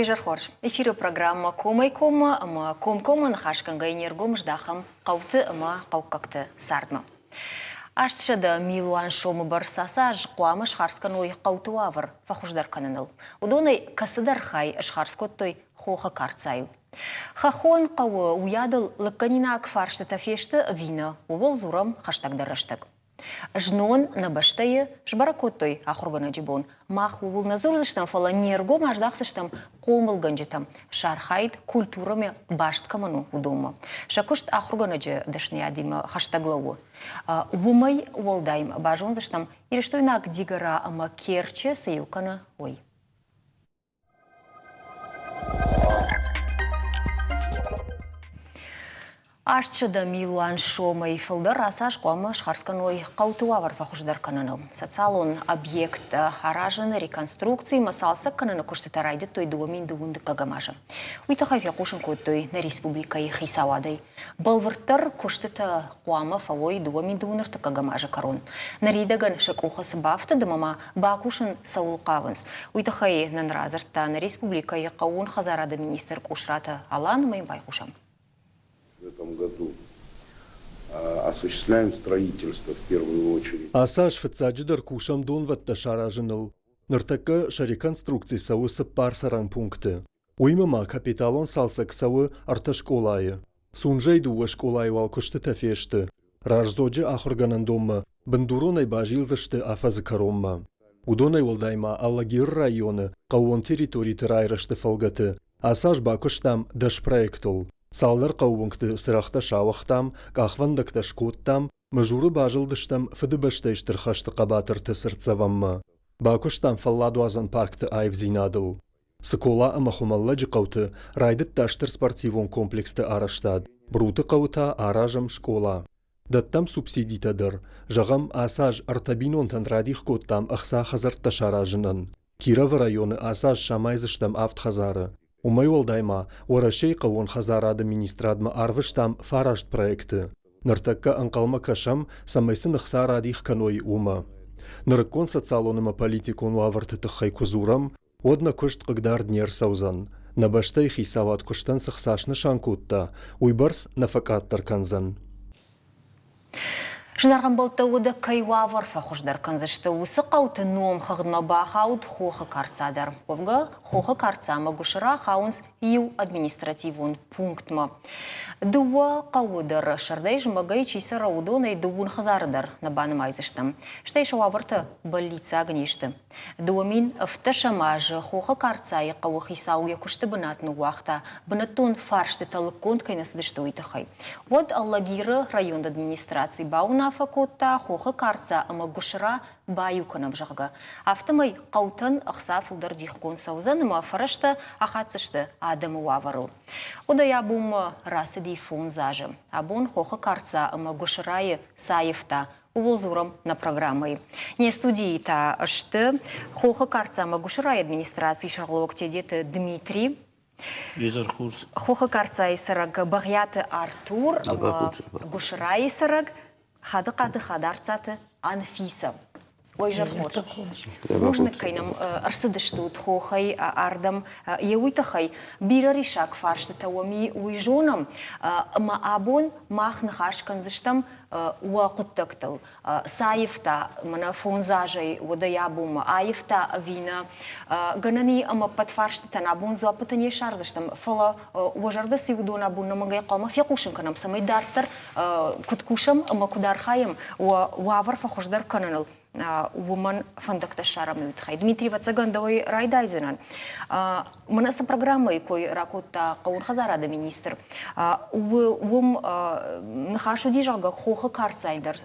Вейжар хорж. Эфиру программа Комай-Кома, ама Ком-Кома нахашканга энергом ждахам қауты ама қауқақты сардма. Аштшада милуан шомы барсаса жқуамы шхарскан ой қауты авыр фахуждар каныныл. Удонай касыдар хай шхарскоттой хоха карцаю. Хахон қауы уядыл лыкканинак фаршты тафешті вина увыл зурам хаштагдарыштык. Жнон на баштайы жбаракоттой ахургана джибон. Мах увул назурзыштам фала нергом аждахсыштам қолмылганжитам. Шархайд культурами башткаману удома. Шакушт ахургана джи дашни адима хаштаглауы. Умай уолдайм бажонзыштам ирыштойнак дигара ама керче саюкана ой. Аштшада милуан шомай фылдар асаш қуамы шхарскан ой қаутуавар фахуждар кананыл. Социалон объект харажын реконструкции масалса кананы куштатарайды той дуамин дуынды кагамажа. Уйтахай фякушын көттой на республикай хисавадай. Балвырттар куштата қуамы фавой дуамин дуынырты кагамажа карон. Наридаган шакухасы бафта дымама бакушын саулқавынс. Уйтахай нанразырта на республикай қауын хазарада министр кушрата алан маймбай кушам. В этом году осуществляем строительство в первую очередь. Асаш фацаджидар кушам дон ватта шаражыныл. Ныртака шариконструкции савы сыппар саран пункты. Уймама капиталон салсак савы арташколайы. Сунжай дуа школай валкушты тафешты. Ражзоджи ахурганан дома. Бандуронай бажилзашты афазы каромма. Удонай волдайма Аллагир районы. Кауон территории тырайрашты фалгаты. Асаш бакуштам даш проектол. Салдар қауынқты сырақта шауықтам, қақвандықта шкоттам, мұжуры бажылдыштам фыдыбаштайштыр қашты қабатырты сыртсавамма. Бакуштам фалладу азан паркты айв зинадыл. Сыкола ама хумалла жықауты райдыт таштыр спортивон комплексті араштад. Бруты қауыта аражам школа. Даттам субсидитадыр. Жағам асаж артабинон тандрадих коттам ақса хазарт ташаражынын. Киров районы асаж шамайзыштам авт хазары. Умай волдайма, орашей қауын хазарады министрадма арвыштам фарашт проекты. Ныртакка анқалма кашам самайсын ұқса радих каной ума. Нырыккон социалоныма политикон уавырты тұқай кузурам, одна күшт қыгдар днер саузан. Набаштай хисават күштан сықсашны шанкутта, уйбарс нафакаттар канзан. Жнарган болтауыда кайвавар фахуждар канзашты усы қауты ном хағынма бақауд хоха карцадар. Овға хоха карцама гушыра хаунс ю административун пунктма. Дуа қауыдар шардай жмагай чиса раудонай дуун хазарыдар на баным айзыштам. Штай шававарты больница агнешты. Дуамин вташамажы хоха карцай қауы хисауя күшті бынатны уақта бынатон фаршты талықконд кайнасыдышты уйтахай. Вот Аллагиры район администрации бауна факотта хоха карца ама гушыра баю канам жағы. Автомай қаутын ақса фылдар дихкон саузан ама фарашты ахатсышты адамы уаварыл. Удая бум расы дейфон зажы. Абон хоха карца ама гушырайы сайыфта. Уволзуром на программы. Не студии та ашты хоха карца ама гушырай администрации шарлок тедеты Дмитрий. Хоха карца исараг бағяты Артур, гушырай исараг хады-қады хадарцаты Анфиса. Ой жархор. Можно кайнам арсыдышты утхохай ардам еуитахай бираришак фаршты тауами уйжонам ма абон мах нахашкан зыштам уақыттықтыл. Сайыфта мана фонзажай водаябум айыфта вина ганани ама подфаршты тан абон зуапытыне шарзыштам фала уажарда сивудон абон намагай қама фякушын канам самай дартар куткушам ама кудархаем уавар фахождар кананыл. Woman фандакта шарам ютхай. Дмитрий Вацагандовой райдайзенан. Манаса программы, кой ракота каун хазарада министр. Вом нахашу дижага хоха карцайдар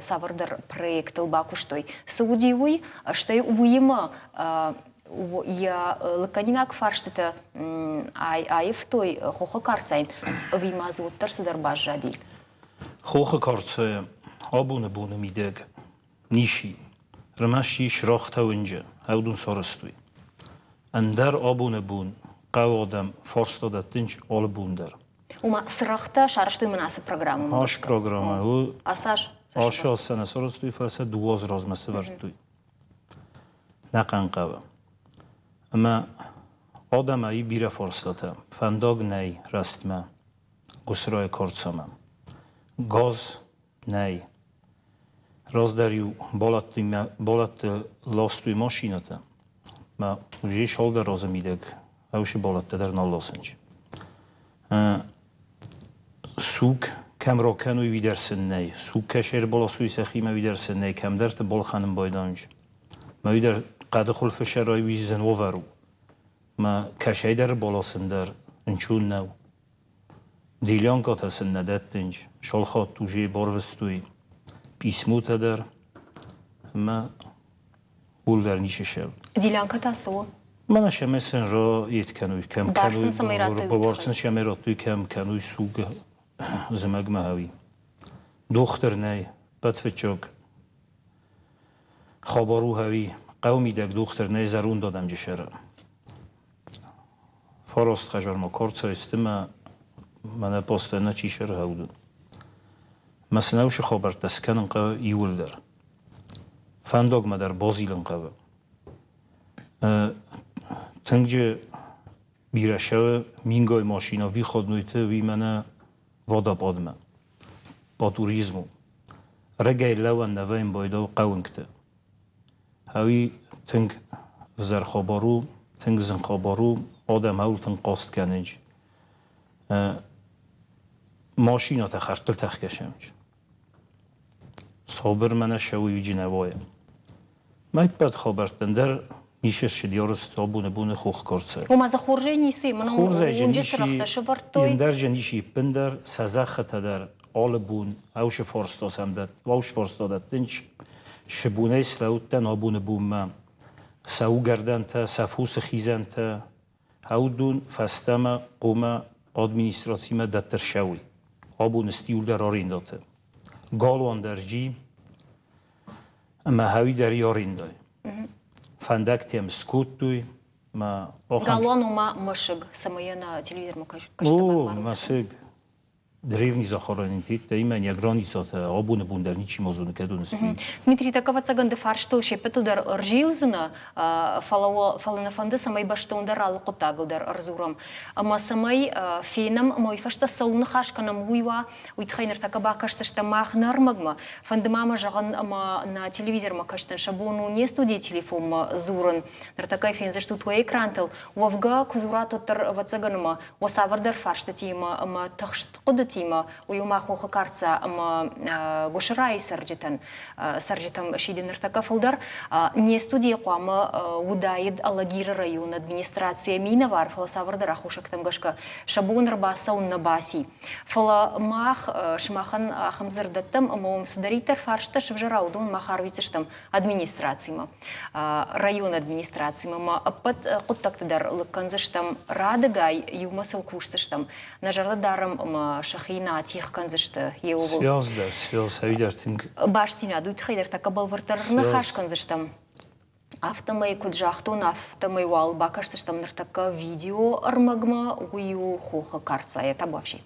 савардар проект бакуштой. Саудиуй, что уйма я лаканинак фарштета айф той хоха карцайн вимазут тарсадар бажади. Хоха карцай абуна буна мидег. نیشی رمشی شراخت ونجا هودون سارستوی اندر آبون بون قوادم فارس دادتنج آل بون در وما سرخته شارشتوی مناسب پروگرام هاش پروگرامه و آساش آشاس سنه سارستوی فرسه دواز راز مسته ورتوی نقن قوه اما Adamایی بیره فرستاته فنداگ نی رستمه گسرای کارتسامه گاز نی راز دریو بالات لاستوی ماشینته ما وجه شال در راز میدگ اوش بالات در نالاسنج سوک کم را کنوی ویدرسن نی سوک کشیر بالا سوی سخیمه ویدرسن نی کم درت بال خانم بایدانج ما ویدر قد خلف شرای ویزن وورو ما کشی در بالا سندر انچون نو دیلیان کات هستن ندتنج شال خات توجه باروستوی پیسموت در ما اول در نیشه شد دیلیان کات هستو؟ من شمسن را یت کنوی کم بارسن سمیراتوی با بارسن شمیراتوی کم کنوی سوگ زمگ مهوی دختر نی بدفتچوک خبرو هوی قومی دک دختر نی زرون دادم جشره فراست خجار ما کارت استم من پاستنه چی شر هودو مثلا وش خبر تسکنن قا یول در فنداگ ما در بازیلن قا تنگه بیرشه مینگای ماشینا وی خود نویته وی منه وادا بادمه با توریزمو رگای لون نویم بایده و قونکته هاوی تنگ وزر خبرو تنگ زن خبرو آدم هول تنگ قاست کننج ماشینا تخرتل تخکشمج صابر منه شوی وی جنوایه ما بد خبرتن در میشه شدیارست آبونه بونه خوخ کرده. و ماذا خورجه نیستی؟ من اونجا سرخته شبرتوی. در جنیشی بندر سزخت در آل بون اوش فرستاس هم داد و اوش فرستادت دنچ شبونه سلوتن آبونه بون ما سو گردن تا سفوس خیزن تا هودون فستم قوم ادمینستراسیون دتر شوی آبون استیول در آرین داده گالوان در جی اما هوی در یارین دای فندک تیم سکوت دوی ما گالوان و ما مشگ سمیه نا تلویزر ما کشته او مسیگ древний захоронитель, да има një границата, обуне бундер ничи мозуне кедунести. Дмитрий, такова цаган де фаршто шепету дар ржилзна, фалана фанды самай баштон дар алқотагл дар арзурам. Ама самай фенам мой фашта саулна хашканам уйва, уйтхайнер такаба кашташта мах нармагма. Фанды мама жаган ама на телевизор ма каштан шабону не студии телефон ма зуран. Дар такай фен зашту твой экран вавга кузурату тар вацаганма, васавар дар фаршта тима ама тахшт قد تيما ويوم خوخ كارتسا أما غشراي سرجتم شيد نرتكا فلدر نيستودي قام ودايد اللاجير رايون администрация миновар фалсавр дара хошактам гашка шабун рбаса ун набаси фала мах шмахан хамзердаттам амом сдаритер фаршта швжараудун махарвицштам администрацияма район администрацияма апат куттактар лыкканзыштам радыгай юмасыл куштыштам нажардарам шахина тих канзышты еу связ авидертинг баштина дуйт хайдер такабал вартарны хаш канзыштам автомай куджахтун автомай вал бакаштыштам нартака видео армагма ую хоха карца это вообще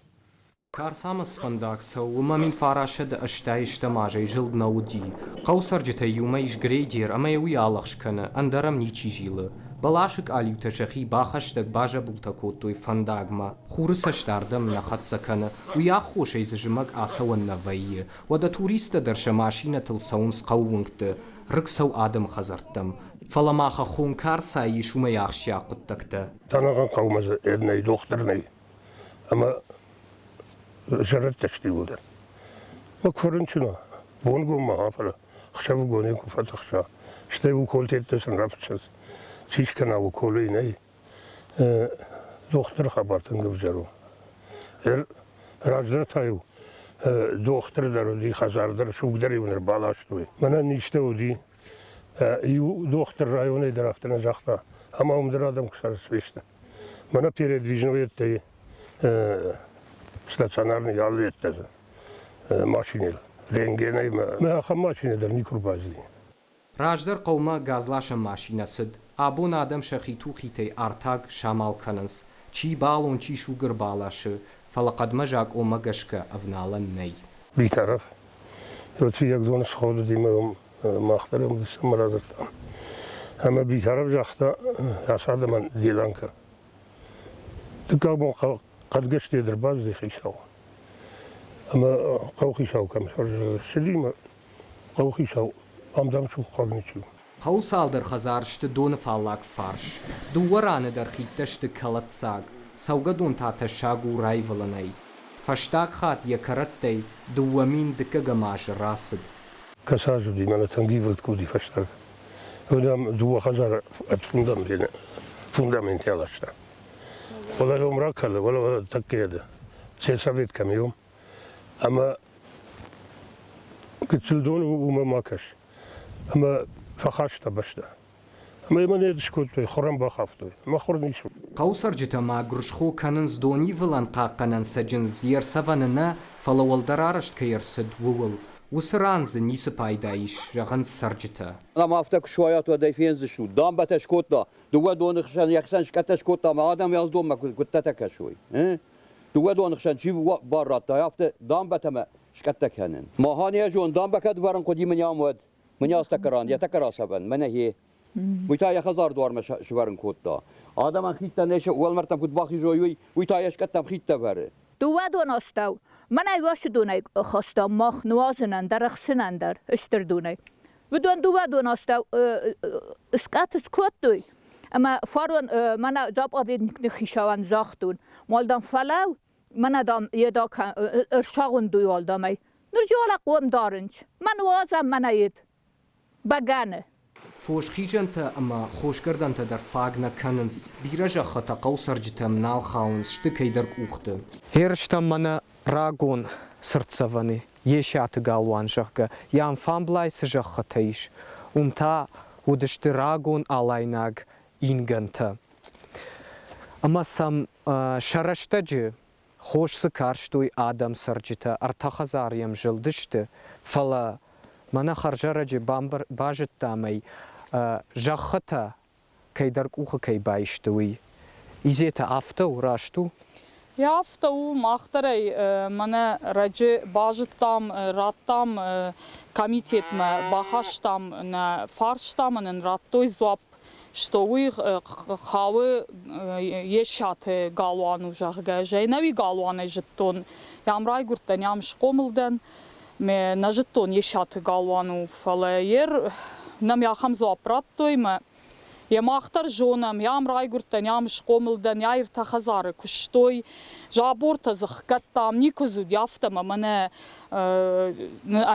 كارسامس فنداكس وما من فراشد اشتايش تماجي جلد نودي قوسر جتا يوميش غريدير اما يوي آلخش كنا اندرم نيچي جيل بلاشك آليو تشخي باخشتك باجا بولتاكوتوي فنداغما خورسش داردم نخط سكنا ويا خوش ايز جمك آسو النوي ودا توريست در شماشينة تلسونس قوونكت رقصو آدم خزرتم فلماخ خون كارساي شوما ياخشيا قدتكت تناغن قومز ادني دخترني اما جرت تشتيبودن ما كورنشنا بونغو ما هافلا خشبو غوني كفت خشا شتيبو كولتيت تسن رفتشس سيش كنا وكولي ني دختر خبرتن گوجرو راجدر تايو دختر درودي خزاردر شوگدري ونر بالاشتوي منا نيشته ودي يو دختر رايوني درفتن زختا اما عمر آدم كسر سويشته منا передвижное стационарный яллеттез машинел рентгенай ма хам машинедер никурбазли راجدر قوما غازلاشا ماشينا سد ابون ادم شخيتو خيتي ارتاغ شمال كننس چي بالون چي شوگر بالاش فلقد مجاك او مگشكا افنالن ني بيطرف يوتي يقدون سخود ديما مخترم دسم رازتام اما بيطرف جاختا اساد من ديلانكا دكابون قد قشتي درباز دي خيشاو أما قو خيشاو كم شر سليمة قو خيشاو أم دام شو قرنيشو قو سال در خزارشت دون فالاك فارش دوورانه در خيتشت كلت ساق سوغا دون تا تشاغو رايفلناي فشتاق خات يكرتي دوامين دكا جماش راسد كساجو دي مانا تنجيفلت كودي فشتاق ودام دو خزار اتفندم لنا فوندامنت يالاشتا ولا يوم راكل ولا تكيده سيسافيت كم يوم اما كتسلدون وما ماكش اما فخاشتا بشتا اما يمن يدشكوت خرم بخافتو ما خورنيشو قوسر جتا ما گرشخو کننز دونی ولن قاقنن سجنز یر سواننا فلوال درارشت که يرسد وول وسرانز نيس بايدايش رغن سرجتا انا ما افتك شويات ودي فين زشو دام بتشكوتا دو دون خشان يخشان شكتشكوتا ما ادم يازدوم ما كنت تكشوي دو دون خشان جيب برات يافت دام بتما شكتك هنن ما هاني جون دام بكد ورن قدي من يامود من ياستكران يتكرا سبن من هي ويتا يخزار دوار ما شورن كوتا ادم خيتا نيش اول مرتم كنت باخي جوي ويتا يشكتم خيتا بره دو استو من ایواش دونای خواستم ماخ نوازنن در خسنن در اشتر دونای بدون دو استو اسکات اسکوت دوی اما فارون من داب آدید نخیشوان زاختون مالدم فلاو من دام یه دا ارشاقون دوی والدامای نرجوالا قوم دارنج من وازم من اید بگانه فوشخیجن تا اما خوشگردن تا در فاگنا کننز بیرجا خطا قوسر جتا منال خاونز شتکی در کوخته هیرشتا من راگون سرتسوانی یشات گالوان جخگا یام فامبلای سجخ خطایش تا ودشت راگون آلایناگ اینگنتا اما سم شرشتا جه خوش سکارشتوی آدم سر جتا ارتخزاریم جلدشت فلا من خرجه جه باجت تامی جختا کی در کوخ کی بایشتوی ایزیت آفتو راشتو یافتو ماختری من رج باجتام راتام کمیتیت ما باهاشتام نه فارشتام من راتوی زواب شتوی خاوه یشات گالوانو جاگه جنوی گالوانه جتون یامرای گرتن یامش قوملدن me najeton yeshat galvanu falayer nam yaxam zoaprattoy ma yamachtar jonam yam raygurtan yam shqomildan yayr takhazar kushtoy jaborta zakhkatam nikuzud yaftama mana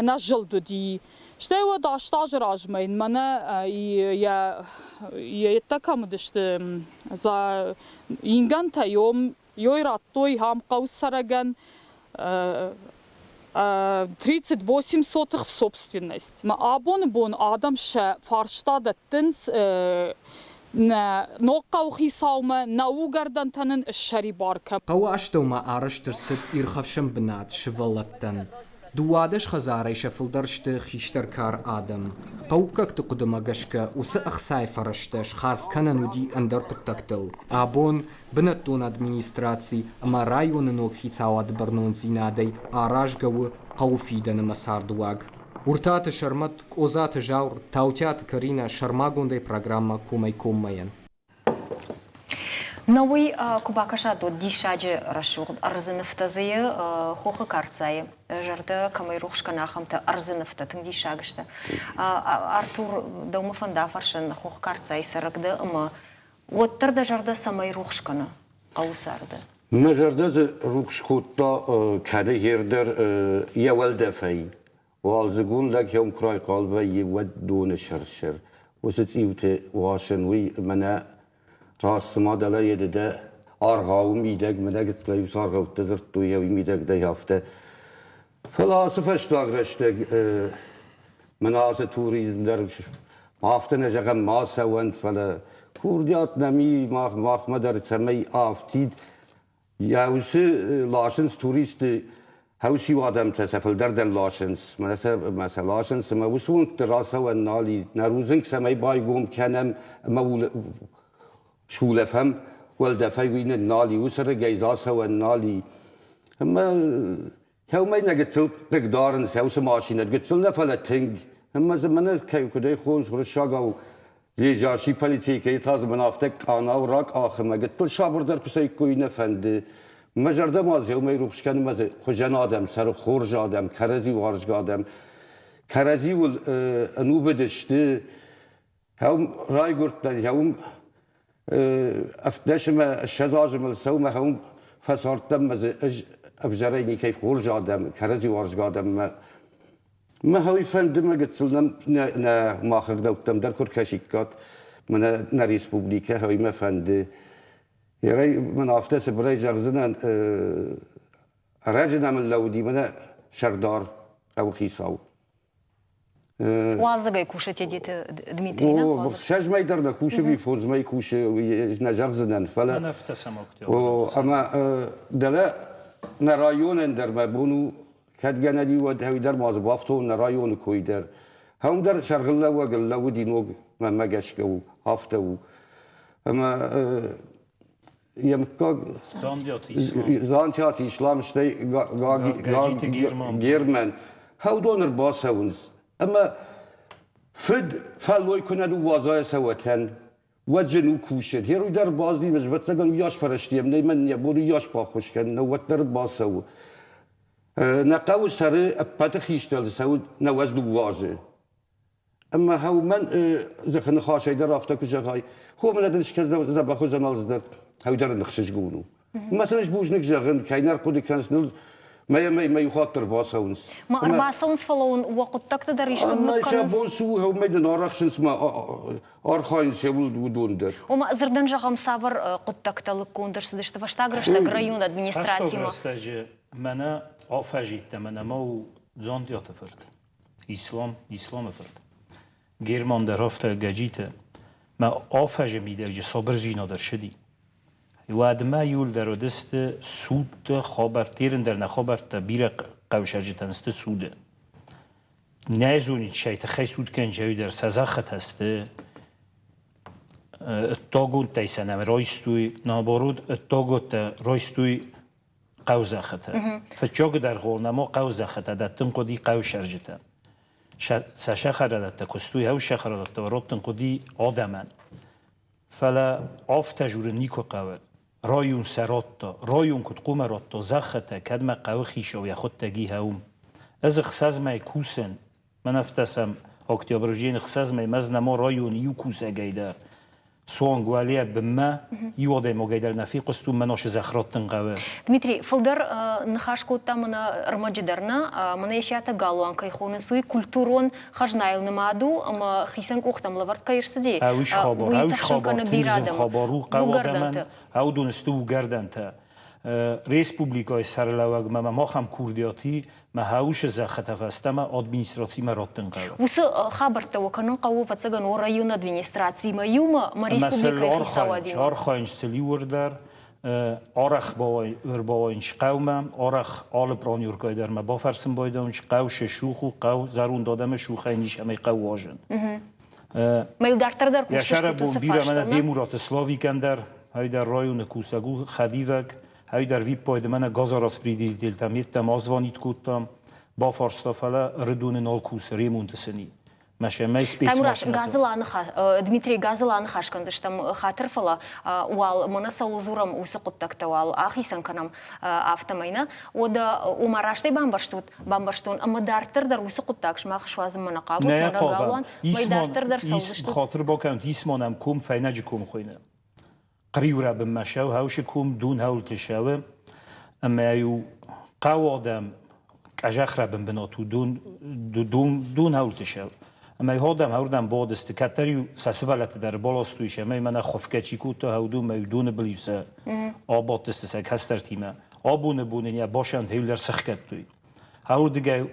ana jildudi shtewa da stajrajmayn mana ya takamdist za inganta yom yoyrattoy ham qawsaragan 38 сотых в собственность. Ма абон адам ше фарштада тынс на нокау хисаума на угардан танын шари барка. قو اشتو ما عرشتر سد إرخفشم بنات شفلتن دوادش خزاري شفل درشت خيشتر كار آدم قوكك تقدم قشكا وسأخ ساي فرشتش خارس كاننو دي اندر قطكتل آبون بنتون ادمنستراتسي اما رايون نوك خيتاواد برنون زينادي آراج قو قوفيدن مسار دواغ ورتات شرمت اوزات جاور تاوتيات كارينا شرماغون دي программа كومي كوميان نوي كوباكاشا دو ديشاجي رشوق ارزنفتازيه خوخه كارتساي جرده كميروخش كناخمت ارزنفتا تندي شاغشتا ارتور دوما فندا فرشن خوخ كارتساي سرقده اما وتر ده جرده سميروخش كنا او سرده ما جرده روخش كوتا كده يردر يول دفعي والزقون لك يوم كراي قلبه يود دون شرشر وستيوت واشن وي منا راست ما دلایل ده آرگاو میدگ مدگ تلاقی آرگاو تزرت توی یا میدگ ده یافته فلسفهش داغرشته مناظر توریسم در هفته نجگم ما سوند فلا کوردیات نمی ماخ مدار سمی آفتید یاوسی لاشنس توریست هاوسی وادم تسافل دردن لاشنس مثلا لاشنس ما وسون دراسه و نالی نروزنگ سمی بایگم کنم مول شوله فهم والدفعی وین نالی وسر جایزاس و نالی اما هم نگتل قدارن سوس ماشینت گتل نفلت تنگ اما زمانه که کدای خونس خورش شاگاو Liyajarşi politikayı taz manaftek ana urak ahıma gittil şabırdar kusay koyun efendi. Mejarda maz ya meyrukş kendi maz hocan adam sarı xorj adam karazi varj adam karazi ul anu bedişti هم راي قلت يوم افتش ما الشزاج من السومة هم فصارت دم ابجريني كيف خرج آدم كرزي ورج آدم ما هو يفند ما قلت سلم نا ما خد دوتم در كل كشيكات من نا ريسبوبليكا هو ما فند يراي من افتش براي جرزنا راجنا من لودي من شردار او خيساو Уазыгай кушать едет Дмитрий, да? شش ماي درنا كوشة بيفوز ماي كوشة نجارزنا فلا أنا افتسم أكتر أما دلا نرايون در مبونو كات جنالي ود هوي در ماز بافتو نرايون كوي در هم در شرقلا وقلا ودي نوج ما جاشكو هافتو أما يمكن زانتيات إسلام شتى جيرمان هاو دونر باسونز أما فد فلوي كنا دو وازاي سوتن وجنو كوشن هيرو در باز دي مجبت سجن ياش فرشتيم ني من يبورو ياش باخوش كن نوت در باسو نقاو سر ابتخيشتل سو نوز دو واجه اما هاو من زخن خاشي در رافتا كجاي هو من ادنش كذا باخو زنالز در هاو در نخشش قونو مثلا بوج نكجاغن كاينار قودي كانسنل ما يخاطر باسونس ما أرباسونس فلون وقت تقدر يشوف ما شابون سوها وميدن أرخصنس ما أرخاين سيول ودوندر وما زردن جاهم سافر قد تقتل كوندر سدشت فاشتاغرش تاع رايون ادمنستراتيما استاج منا افاجيت منا مو زون ياتفرت اسلام فرت گرمان در هفته گجیت ما افاج میده صبر جینا در شدی و ما یول در دست سود خبر تیرن در نخبر تبیر قوشرجتن است سوده نزونی شیت خی سود کن جوی در سزاخت هست تاگون تیسنم رایستوی نابارود تاگوت رایستوی قوزخته فجاگ در غول نما قوزخته دتن قدی قوشرجته سشخر دت کستوی هاو شخر دت ورابتن قدی آدمن فلا آفت جور نیکو قول رایون سراتا رایون کد قوم راتا زخته کدم قوی خیشا و یخود تگی هاوم از خساز مای کوسن من افتسم اکتیابروژین خساز مای مز نما رایون یو کوسه گیدر سوان گواليه بما يوضع مقايدر نفي قستو مناش زخرات تنقوى دميتري فلدر نخاش كوتا من رمجدرنا من يشاتا قالوان كيخون سوي كولتورون خجنايل نمادو اما خيسن كوختم لورد كيرسدي اوش خبر تنزم خبرو قوادمن او دونستو گردنتا ريسبوبليكاي سرلوگ ما خم كوردياتي ما هاوش زخته فاستما ادمنستراتسي ما راتن قوا وس خبرته وكانون قوو فتسغن وريون ادمنستراتسي ما يوم ما ريسبوبليكاي خسوادي شار خاينش سليور در آرخ باوینش قومم آرخ آل پرانیور که در ما بافرسم بایدانش قوش شوخو قو زرون دادم شوخه نیش همه قو واجن ما يدارتر در کوشش تو سفارش من دیمورات سلاوی کندر های در رایون کوسگو خدیوک های در ویب پاید من گازاراس پریدی دلتم یتم آزوانیت کودتم با فارستافلا ردون نال کوس ریمونت سنی ماشي ما يسبيت تامراش غازلان دميتري غازلان خاشكن شتم خاطر فلا وال مناسل زورم وسقطتك توال اخيسن كنم افتماينا ودا ومراشتي بامبرشتون اما دارتر در وسقطتاكش ما خشوازم من قابو من غالوان ما دارتر در سوزشت خاطر باكم اسمونم كوم فيناجكم خوينا قريورا بمشاو هاوشكم دون هول تشاو اما يو قوادم كاجخرا بنبناتو دون هول تشاو اما هادم هردم بعد استکتریو سسوالت در بالاستویش اما من خفکچی کوتا هودو میدون بلیفسه آباد استسک هستر تیمه آبونه بونه یا باشند هیل در سخکت توی هاو دیگه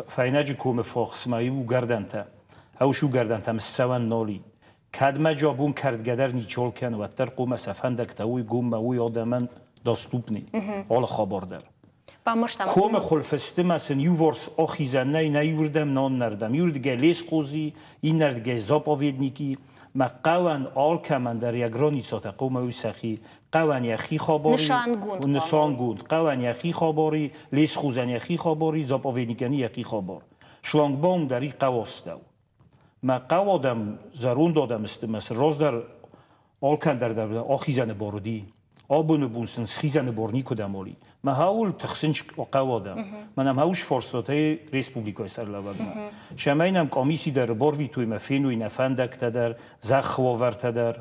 فیناجی کوم فاخس مایو گردن تا هاوشو گردن تا مسوان نالی کدمه جابون کرد گدر نیچال کن و تر قوم سفندک تاوی گوم موی آدمن داستوبنی حال خبر در کوم خلفسته مثلا یوورس آخیزن نیوردم نان نردم یورد گلیس قوزی این نرد گزاب آویدنیکی ما قوان آل کمن در یک رانی ساته قوم اوی سخی قوان یخی خباری نشان گوند قوان یخی خباری لیس خوزن یخی خباری زاب آویدنیکنی یخی خبار شلانگ بام در این قواستو ما قوادم زرون دادم است مثل روز در آلکندر در آخیزن باردی آبون بونسن سخیزن بورنی کدامولی ما هاول تخسنش قوادم منم هاوش فرصته ریسپوبلیکای سرلوادم شماینم کامیسی در باروی توی مفینوی نفندک تدر زخ وورت تدر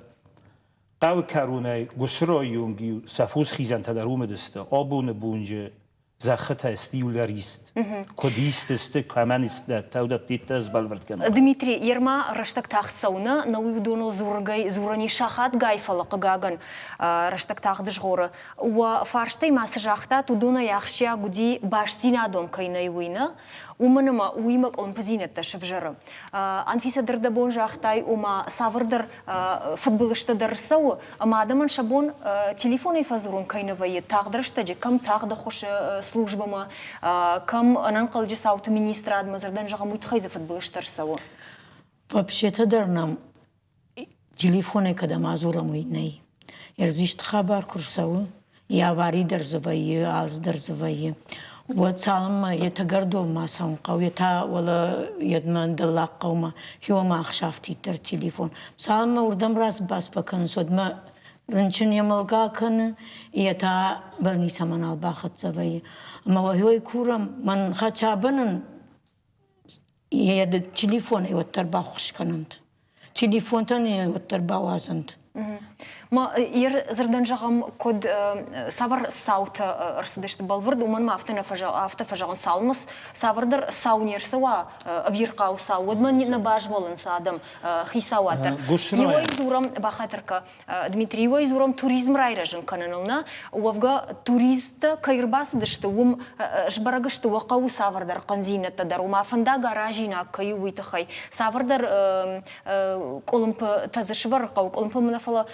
قو کرونه گسرایونگی سفوس خیزن تدر اومدسته آبون بونجه زخت استیولریست کدیست است کامن است تودت دیتز بالورد کنه Дмитрий, ерма раштак тахт сауна, на уйдоно зурани шахат гайфала кагаган раштак тахт жгора. Уа фарштай мас жахта тудона яхшя гуди баштина дом кайнай уйна. Уманама уймак он позинетта шевжара. Анфиса дардабон жахтай ума саврдар футболишта дарсау, ама адаман шабон телефоны фазурон кайнавай тагдрштаджи кам тагда хош службама, кам ананкалджи саут министра адмазардан жага муйтхайза футболиштарсау. Вообще-то дарнам телефоны когда мазура муйней. Ерзишт хабар курсау, я вари дарзавай, алз дарзавай. Вот салам يتقردوا ما سانقوا يتا ولا يدمن دلقوا ما هو ما خشافتي تر تليفون سالم وردم راس باس بكن صد ما لنشن يملقا كن يتا برني سمن الباخت زوي ما هو يكورم من خشابن يد التليفون يوتر باخش كننت تليفون تاني يوتر باوازنت ما ير زردن جام كود سافر ساوت أرسدشت بالورد ومن ما أفتنا فجعان سالمس سافر در ساونير سوا أفيرقاو ساود من نباج ولن سادم خيساواتر يوي زورم بخاطرك دميتري يوي زورم توريزم رايرجن كننلنا وفجا توريست كيرباس دشت وم جبرجشت وقاو سافر در قنزينة در وما فندا جراجينا كيوي تخي سافر در كولمب تزشبر قاو كولمب منفلا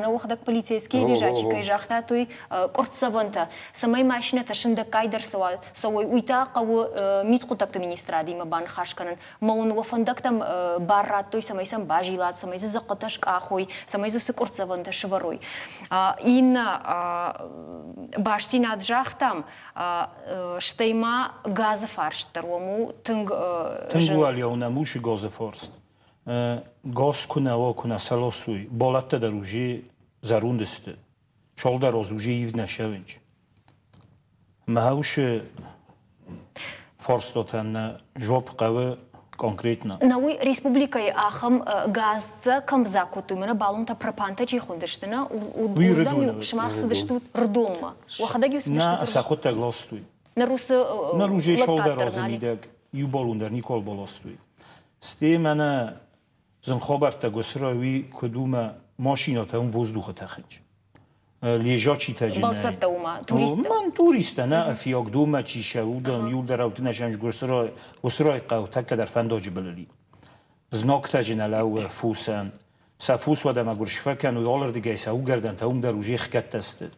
أنا وخدك بوليسيسكي لجاتشي كي جاختاتوي قرط سافنتا سماي ماشينة تشند كايدر سوي ويتا قو ميت قطك منسترادي ما بان خاش كنن مون وفندك تم باراتوي سماي سم باجيلات سماي زقطش كاخوي سماي زو سقرط سافنتا شفروي إن باشتي نادجاختم شتيما غاز فارش ترومو تنگو اليوم نموش غاز فارست گاز کنه و کنه سلاسوی بالات در روزی زرون دسته شال در روزی ایو نشونج مهوش فارس داتن جواب قوه конкретно. Науи республикой ахам газza кам закуту мена балунта пропанта чи хондештена удам шмахс дештут рдома. Вахадагюс дештут. На сахота гластуй. На руса на руже шолдер розмидек ю балундер никол баластуй. Сте мена زن خبرت گسراوی کدوم ماشینات اون وزدوخ تخنج لیجا چی تجنه بالصد دوما توریست من توریست نه افیاق دوما چی شودن یول در اوت نشنج گسرای قوته که در فنداج بللی زناک تجنه لو فوسن سفوس و دم گرش فکن و یالر دیگه سو گردن تا اون در روزی خکت تسته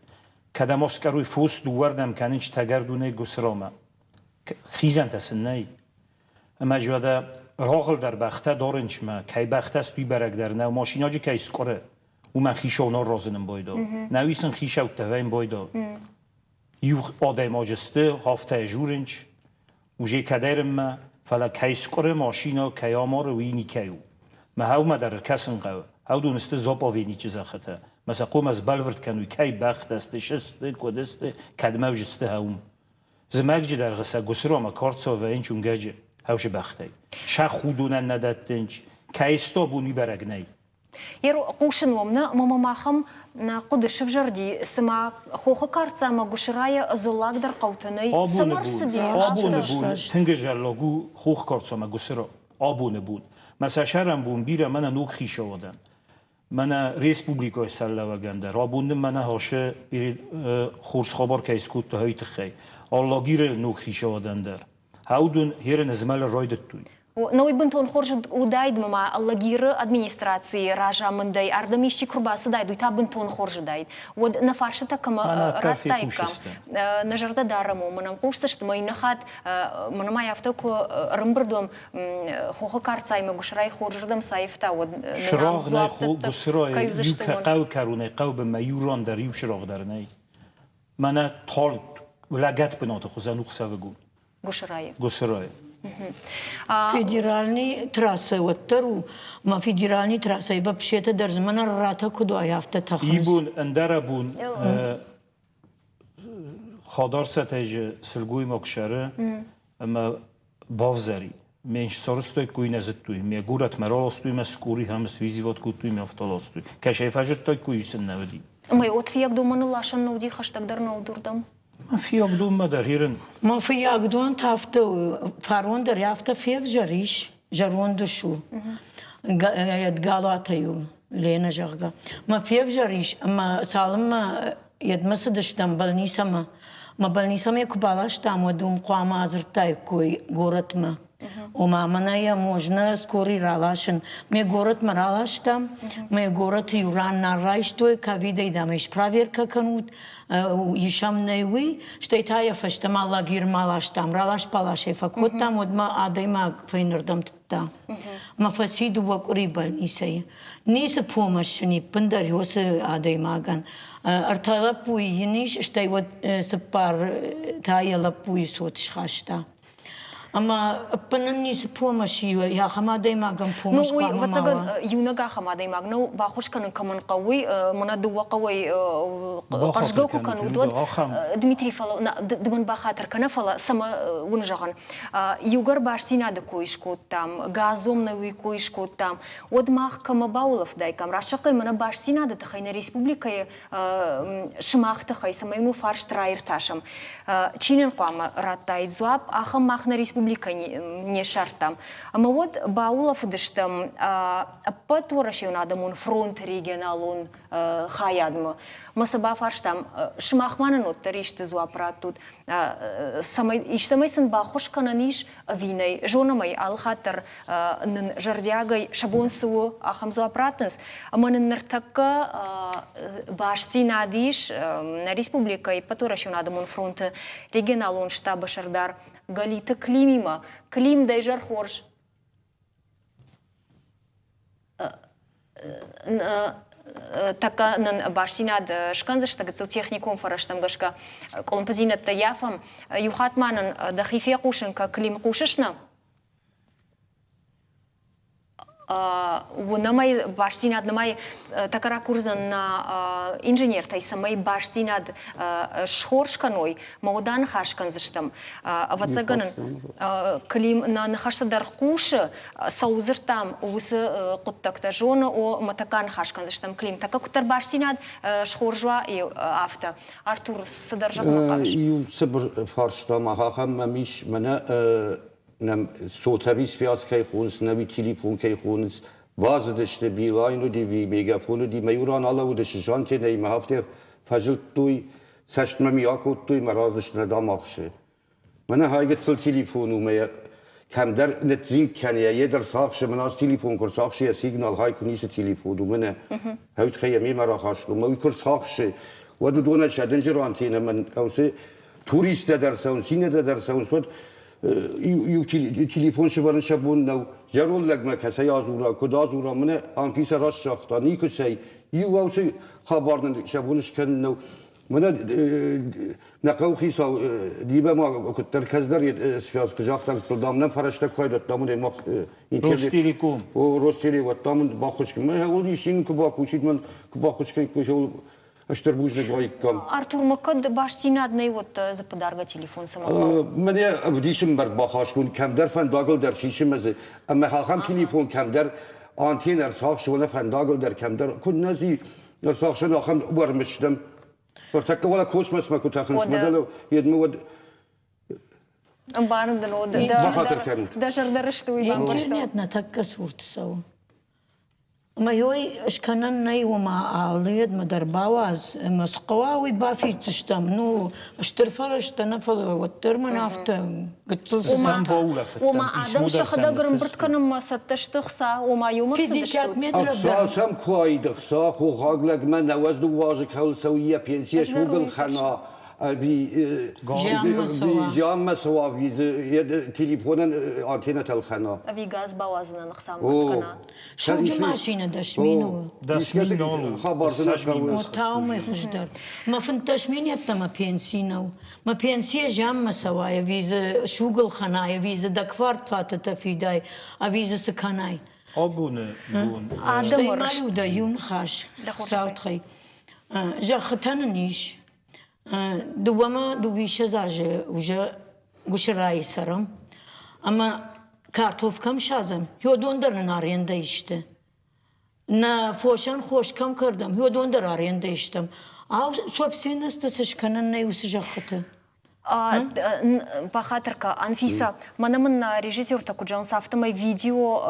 کدام اسکروی فوس دووردم کننج تگردونه گسرامه خیزن تسنه اما جاده راغل در بخته دارنش ما کی بخته است توی برگ در نو ماشیناجی کی سکره و من خیشه اونا رازنم بایدا نویسن خیشه او تویم بایدا یو آدم آجسته هفته جورنج و جه کدرم ما فلا کی سکره ماشینا کی آمار وی نیکیو ما هاو ما در کسن قو هاو دونسته زاب آوینی چیز خطه مثلا قوم از بلورد کنوی کی بخت است شسته کدسته کدمه و جسته هاوم زمگجی در غصه گسرا ما کارت سا و اینچون گجه هاوش بخته شا خودونن ندادنج کایستا بونی برگنی یرو قوشن ومنا ماما ماخم نا قدش فجردی سما خوخ کارت سما گشرای ازلاق در قوتنی سمار سدی آبونه بود تنگ جلگو خوخ کارت سما گسرا آبونه بود مثلا شهرم بون بیره من نوک خیشه ودن من ریسپوبلیکای سلا و گنده آبوندم من هاشه بیر خورس خبر کایسکوت تا هایت خی الله گیر نوک خیشه ودن در هاودون هیر نزمال رايدت توي نوي بنتون خرج ودايد ماما الله غير ادمنستراتسي راجا من داي اردميشي كرباس دايد ويتا بنتون خرج دايد ود نفارشتا كما راتايكا نجردا دارمو من قوشتش تماي نخات من ما يفتكو رمبردوم خوخ كارتساي مغشراي خرجدم سايفتا ود شراغ ناي خو بسراي يوكا قاو كاروني قاو بما يوران در يو شراغ درناي مانا طال ولاقات بنات خزانو خساوغو گوشرای. گوشرای. Федеральный трасса вот тару, ма федеральный трасса и вообще-то даже мана рата куда я автотахнес. Ибун эндерабун خادار ستایج سلگوی مکشره اما بافزری منش سرستوی کوی نزدتوی می گورت مرالستوی مسکوری هم سویزیوات کوتوی می افتالستوی کشیفجر تای کوی سن نودی. ما يوت فيك دومن لاشن نودي خش تقدر نودردم. ما في أقدم ما داريرن. ما في أقدون تافته فارون در يافته فيف جريش جرون دشو. يتقالوا تيو لينا جرجا. ما فيف جريش أما سالم يدمس دشتم بالنيسما. ما بالنيسما يكبالاش تام ودوم قام أزرتاي كوي غورتما. وما منايا можно скорый ралашен. Мне город маралаш там, мне город юран нараиш той ковида и дамеш проверка канут, ишам неуи, что это я фаштам алла гирмалаш там, ралаш палаш эфакот там, вот ма адайма фейнердам та. Ма фасиду вакурибал нисай. Ниса помощь ни пандариос адаймаган. Арталапуи ениш, что вот сапар тая лапуи сотшхашта. Ама пананни с помощью я хамадей магам помощь ну вот цаган юнага хамадей маг ну бахуш канан каман қауи мана дуа қауи қашгоку кану дод Дмитрий фала дман бахатар кана фала сама унжаган югар башсина да коишко там газом на ви коишко там од мах кама баулов дай кам рашақай мана башсина да тахайна республика шмах тахай сама ну фарш траир ташам чинен қама раттай зуап аха мах на республика не шартам. Ама вот баулов дыштам патвораши надамун фронт регионалун хаядма. Масаба фарштам шмахманан оттаришты зуапратут. Самай иштамайсан бахош кананиш винай жонамай алхатар нын жардягай шабонсу ахам зуапратнс. Ама нын нартака башти надиш на республика и патвораши надамун фронт регионалун штаба шардар. Галита климима, клим дай жар хорж. Така нан башинад шканзаш тага цел техникум фараштам гашка колумпазинат яфам юхатманан да хифе кушенка клим кушешна. Намай башсинад намай такара курзан на инженер тай самай башсинад шхоршканой маудан хашкан заштам ватсаганан клим на нахашта дархуша саузер там усы куттакта жона о матакан хашкан заштам клим така кутар башсинад шхоржва и авто Артур содержал паш ю сбр фаршта махахам мамиш мана نم صوت‌هایی فیاس که خونس نمی تلفن که خونس باز داشته بیلاین و دی میگافون و دی میوران الله و داشته جانتی نیم هفته فجر توی سشت میاکوت توی مراز داشته ندام آخشه من هایی تل تلفن و می کم در نتزین کنیه یه در ساخشه من از تلفن کر ساخشه سیگنال های کنیس تلفن و من هایت خیلی مرا خواست و من کر ساخشه و دو دونه شدن جرانتی من اوسه توریست در سون سینه در سون سود یو تلفن شبان شبون نو جرول لگم کسی آزورا کدازورا منه آن پیش راست شاختا نیکوسی یو اوسی خبرن شبونش کن نو منه نقو خیسا دیبه ما کتر کزدر اسفیاز کجاکتا سلدام نه فرشته کایدت دامون ما روستیلیکوم و روستیلی و دامون باخوش کن من اولی شین که باخوشید من که باخوش کن که اشتر بوجنه گوی کم Артур макад башсинад не вот за подарга телефон самого منه ودیشم بر باخاشون کم در فنداگل در شیشه مزه اما خالقم تلفن کم در آنتین ارساق شونه فنداگل در کم در کن نزی ارساق شونه آخم برمشتم ورتک ولا کوسمس ما كنت أخنس بدلو يدمود بارد لو ده جردرشتوي интернет на так касурт сау ما يوي اشكنن ني وما عليد مدرباو از مسقواوي بافي تشتم نو اشترفرش تنفل وترمن افت قتل وما ادم شخدا قرن برتكن ما ستشتخسا وما يوم افسا سم كوايد خسا خو غاغلك من نوز دو واجك هول سويه بينسيه شوغل خنا جام سوا ويز تليفون أنتينا الخنا أبي غاز بوازن نخسام متقنا شو جماشينا دشمينو دسمين وتاوم يخجدر ما فنتش مين يتما بينسينو ما بينسيه جام سوايا ويز شوغل خناي ويز دكفار بلاتة تفيداي ويز سكاناي آبونه بون آدم ورش دا يون خاش ساوت خي جا ختان نيش دوما دوبيش زاج وجا گوش رای سرم اما کارتوف کم شازم هو دوندر نارین دیشته نه فوشان خوش کم کردم هو دوندر آرین دیشتم آو سوبسین است سشکنن نیوس جخته بخاطرك أنفيسا من ريجيسور تكو جان صافتما فيديو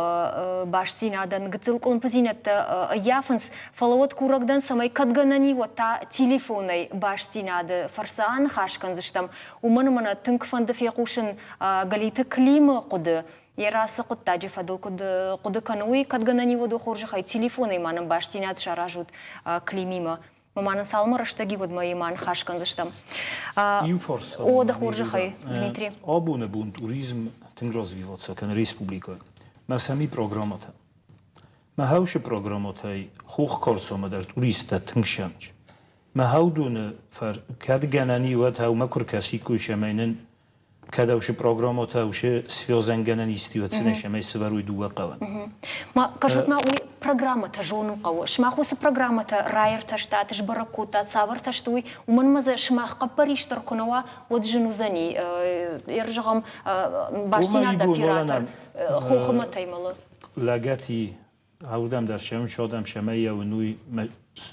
باش سينادن قتل كون بزينة يافنس فلوت كورقدن سماي كدغناني وتا تليفوني باش سيناد فرسان خاش كنزشتم ومن تنك فند في قوشن قليت كليم قد يراس قد تاجي فدل قد كانوي كدغناني ودو خورج خاي تليفوني من باش سيناد شاراجوت كليميما مامان سالمة رشتاقي ود ما يمان خاش كنزشتم يوفرس او ده خورج خاي دميتري آبونه بون توریزم تنگرازوی واتسا کن ریسپوبلیکا ما سمی پروگرامات ما هاوش پروگرامات های خوخ کارسوم در توریست تنگشمج ما هاو دونه فر کد گنانی ود هاو مکر کسی کوش مینن كداوش برنامجات وش سفيوزنجنا نيستيوت سنة ما يسواروا يدوا قوان. ما كشوفنا وي برنامجات جونو قوش ما خوش برنامجات راير تشتاتش بركوتا تصور تشتوي ومن مزه شما قبريش تركنوا ودجنو زني يرجعهم باشينا دا بيراتر خوخمة تيمله. لقاتي هودم در شم شادم شمایه و نوی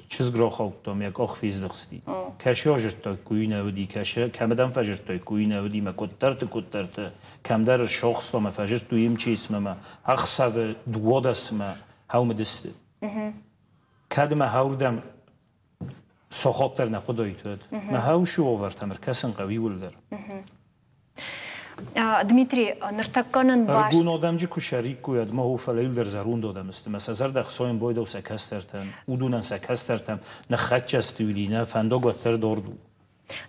چیز گراه خواهدم یک آخ فیز دخستی. کشی آجرت تا کوی نودی کشی کمدم فجرت تا کوی نودی ما کترت کم در شخص تا ما فجرت تویم چیز ما اخسر دواد است ما هاوم دسته. کدم هاوردم سخت در نقدایی تود. ما هاوشو آورد مرکزن قوی ولدر. دميتري نرتقنن باش أرجون آدمجی کشاری کوید ما هو فلیل در زرون دادم است مثلا زر دخسایم باید او سکسترتم ودونن سکسترتم نخچ استویلی نه فندق وتر داردو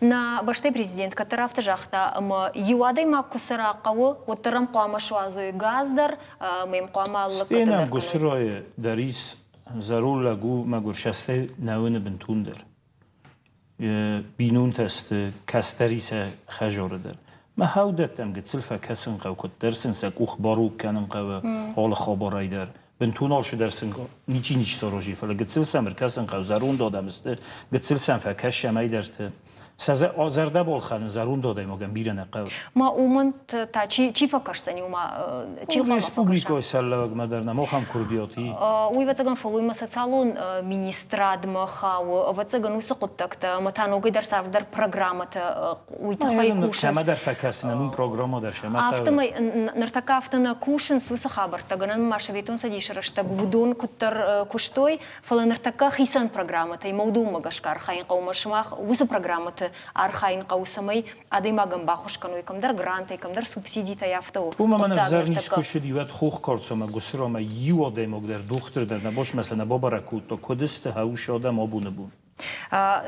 на баште президент катарафта жахта ма юадай ма кусара قو وترم قام شوازوي газдар ميم قام الله ستینم گسرای دریس زرول لگو مگرشسته نون بنتون در بینون تست کستریس خجار در ما هودتم قلت سلفا كسن قو كنت درسن ساكوخ باروك كانن قو حال خبرای در بنتون آلش درسن نیچی سراجی فلا قلت سلسم كسن قو زرون دادم است قلت سلسم فکش شمای درت سازه آزرده بال خان زرون داده ما گم بیرن قو ما اومن تا چی فکرش سنی وما چی خواهم ریسپوبلیکای سلوگ مدرن ما خام کردیاتی وی واتساقن فلوی مسالون مینیستراد ما خاو واتساقن وسقط تکتا متانوگی در سر در برنامه وی تخیل کوشش شما در فکست نمون برنامه در شما افتم نرتکا افتنا کوشنس وسخابر تگنن ما شویتون سدیش رشتگ بدون کتر کشتوی فلا نرتکا خیسان برنامه تی موضوع مگشکار خاین قوم شما وس برنامه أرخاين قوسمي أدي ما جنب باخش كانوا يكم در جرانت يكم در سوبسيدي تيافتو. وما من أفزار نسكوش ديوات خوخ كارسما قصرا ما يوادي مقدر دختر در نباش مثلا بابا ركوت تو كدست هاوش آدم أبون بون.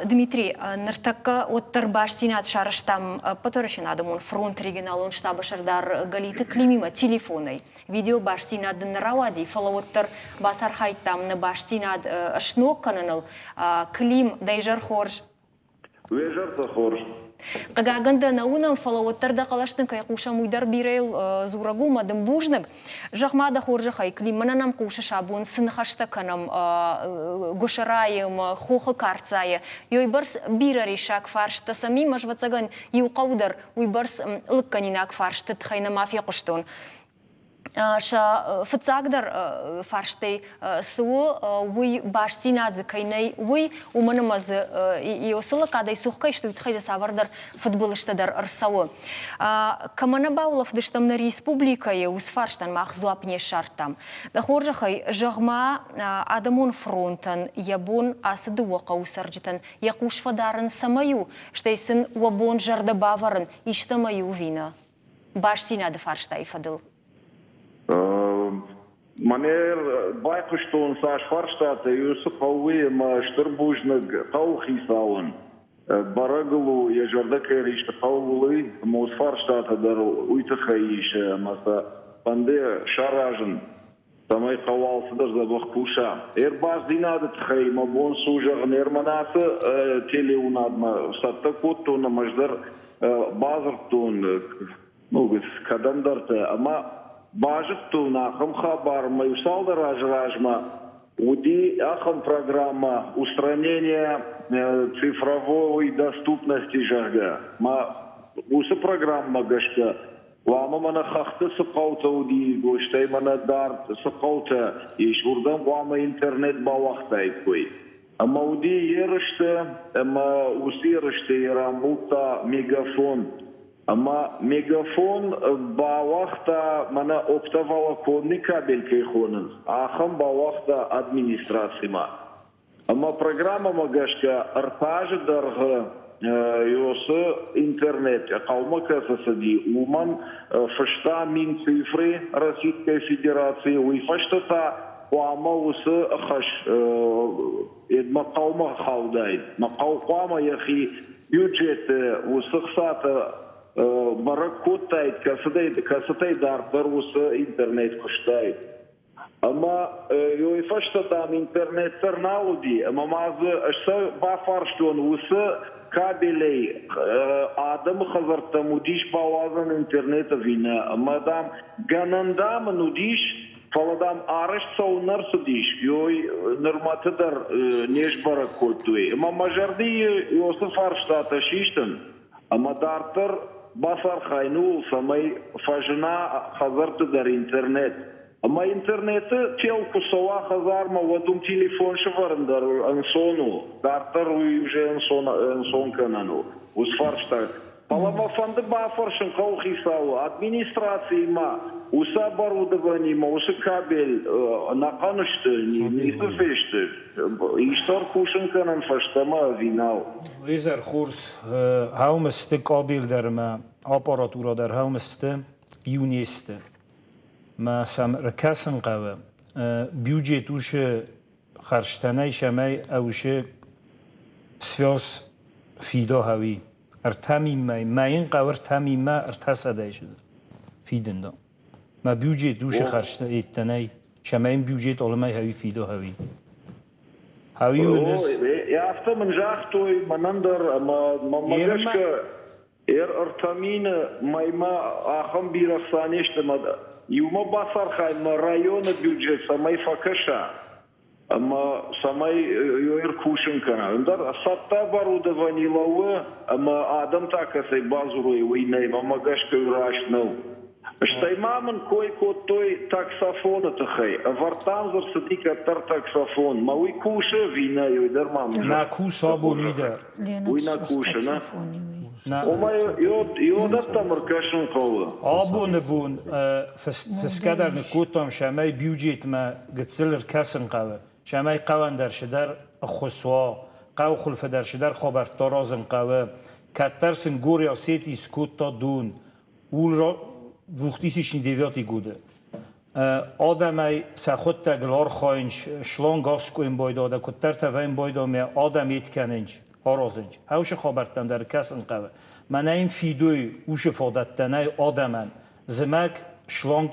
دميتري نرتكا وترباش سينات شارشتام بطرشين آدمون فرونت ريجنالون شتاب شردار قليت كليمي تليفوني فيديو باش سينات نراودي فلوتر باسر خايتام نباش سينات شنوك كاننال كليم دايجر خورج ويجرت خورج قاعدة ناونا فلوتر دا قلاشتن كي قوشا ميدر بيريل زورغو مادم بوجنك جاك ما دا خورج خاي كليم منا نام قوشا شابون سنخشتا كنم قوشرايم خوخ كارتزاي يوي برس بيراري شاك فارش تسمي مش واتساقن يو قودر وي برس لكنيناك فارش تتخينا ما في قشتون شا فتزاقدر فارشتي سو وي باشتينا زكيني وي ومنمز يوصل قاعد يسوق يشتو يتخيز سافردر فوتبولشت در ارسو كمان باول فدشتم на республика وسفارشتن ماخذوا بني شرطم دا خورج خي جغما ادمون فرونتن يبون اسد وقو سرجتن يقوش فدارن سمايو شتيسن وبون جرد بافرن يشتمايو فينا باشتينا دا فارشتاي فدل Meneer bijgestoond als Varstaat, Jozef Houwe, maar Sturbojnek, Tauchi zouden. Бараглу ежарда кэриш тахаулы мусфар штата дар уйтахаиш маса панде шаражен самай кавалсы дар забах пуша. Баз динады тхай мабон сужа нерманасы телеунадма сатта коттуна маждар базартун ну кадандарта ама бажыктуна хам хабар маюсалдар ажражма уди ахам программа устранения цифровой доступности жага. Усы программа гашка. Вама мана хахты сықаута уди, гоштай мана дарт сықаута, еш урдан вама интернет бавақтай кой. Ама уди ерышты, ама усы ерышты ерамбулта мегафон. Ама мегафон бавақта мана оптоволоконный кабель кайхонын. Ахам бавақта администрацияма. Ама программа магашка арпажы дарғы Йосы интернет, калма касасади, уман фашта мин цифры Российской Федерации, уйфаштата куама усы хаш эдма калма халдай, макал куама яхи бюджет усы хсата барак коттайт, касатай дартар усы интернет куштай. Ама юйфаштата интернет терналуди, ама мазы ашса бафарштон усы кабелей адам хазарта мудиш бавазан интернета вина мадам ганандам нудиш фаладам арыш саунар судиш йой норматадар неш баракотуй ама мажарди Йосиф Фарштата шиштен ама дартер басар хайнул самай фажна хазарта дар интернет ама интернеты телку сова хазарма вадум телефон шварндар ансону дартар уже ансон канану усфаршта палама фанды бафаршын калхисау администрации ма уса оборудование ма уса кабель наканышты не софешты иштар кушын канан фаштама винал ویزر خورس هاومسته کابل در ما آپاراتورا در هاومسته یونیسته ما سم رکسن قوه بیوجه توش خرشتنه شمای اوشه سفیاس فیدا هاوی ارتمیم ما این قوار تمیم ما ارتصده شده فیدن دا ما بیوجه توش خرشتنه شمای بیوجه علمای هاوی فیدا هاوی هاوی ونس یافته من جاختوی منندر ما مگشک ارتمین ما آخم بیرخصانیشت مده Юма басар хайма района бюджет самай факаша, ама самай йоир кушинкана. Ундар сатта оборудование лавы, ама адам такасай базуруй уйнай, ама гашка юрашнал. Штай маман кой-кот той таксофона тахай, а вартанзар садика тар таксофон, ма уй куша вина йойдар маман. На куса булидар. Уй на куша, на? Oma yodat tamır kaşın kolu. Abone bun fiskadar nekutam şamay büyücet ma gitselir kasın kavı. Şamay kavan derşidar xuswa, qav xulf derşidar xabartar azın kavı. Kattersin gorya seti skutta dun. Ulra vuxtisişin devyati gude. Adamay saxut taglar khoinch shlongas koin boydada kuttar tavain boydame adam etkaninch. آرازنج. هاوش خبرتم در کسان قوه. من این فیدوی اوش فادتنه آدمان زمک شلانگ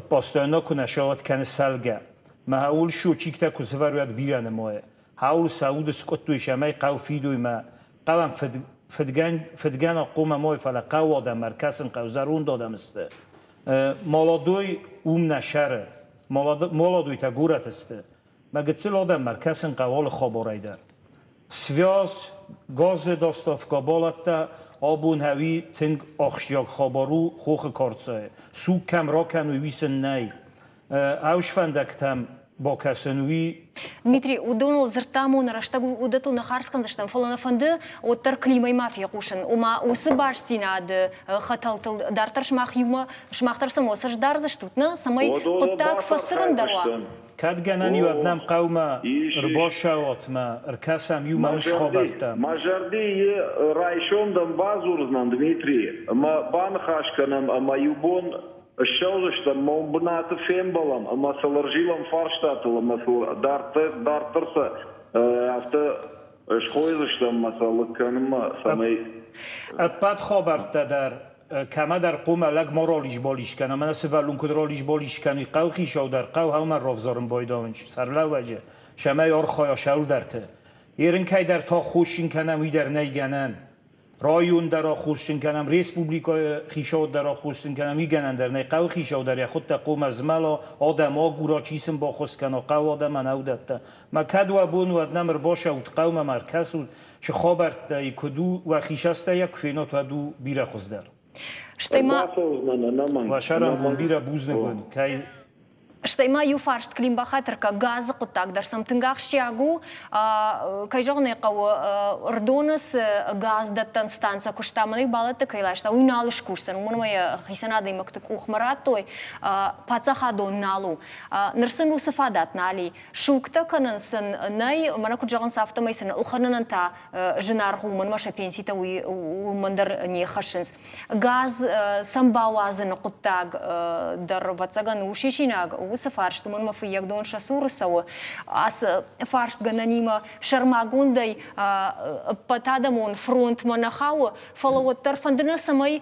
پاستانا کنه شاید کنه سلگه. ما هاول شو چیکتا کسور روید بیرن ماه. هاول سعود سکوتوی شمای قو فیدوی ما قوام فدگان قوم ماه فلا قو آدم مرکزن قو زرون دادم است. مالادوی نشره. مالادوی تا گورت است. ما گتسل آدم مرکزن قوال خبرای در. سویاس گاز داستافکا بالتا آبون هوی تنگ آخشیاک خبرو خوخ کارتسای سو کم را کنوی ویسن نی اوش فندکتم با کسنوی Дмитрий, удонул зертаму на раштагу удатул на харскан заштам фалана фанды оттар климай мафия кушан. Ума усы баштина ад хаталтыл дартар шмах юма шмахтар само саждар заштутна самай оттак фасырын дарва. کدگنانی ودنم قوم رباشوات ما ارکسم یو منش خبرتم مجردی رایشون دم بازورزنم دمیتری اما بان خاش کنم اما یوبون الشوزشتم ما بنات فين بلام اما سلرجيلم فارشتاتل اما دارترسا افتا Шхойзыштам масалыкканыма самай. Бад خابرت در کما در قوم لگ ما رالیش بالیش کنم من سوالون کد رالیش بالیش کنی قو خیشاو در قو هم من رافزارم بایدامنش سرلو وجه شما یار خوایا شاول درته یرن کی در تا خوشین کنم وی در نیگنن رایون در خوشین کنم ریسپوبلیکای خیشاو در خوشین کنم وی گنن در نی قو خیشاو در خود تا قوم از ملا آدما گورا چیسم با خوس کنه قو آدم نودت ما کدو بون و نمر باشه و قوم مرکز ش خابرت کدو و خیشست یک فینات و دو بیره خوز در Штайма Вашарам бира бузнегон кай Штайма ю фаршт климба хатырка газы құттақ дарсам тыңғақ шиагу кайжағын еқау рдоныс газдаттан станция күштамының балатты кайлашта уйналыш курсын мұнымай хисанады имақтық ұқмарат той пацахадон налу нырсын усыфадат нали шуқта қанынсын най мана күджағын сафтамайсын ұқанынан та жынарғу мұнымаша пенсита уймандар не хашынс газ самбауазын құттақ дар ватсаган ушешинаг وسه فارشت من ما في يقدون شسور سوا أس فارشت جنانيما شرماغوندي بتادمون فرونت من خاو فلو ترفندنا سماي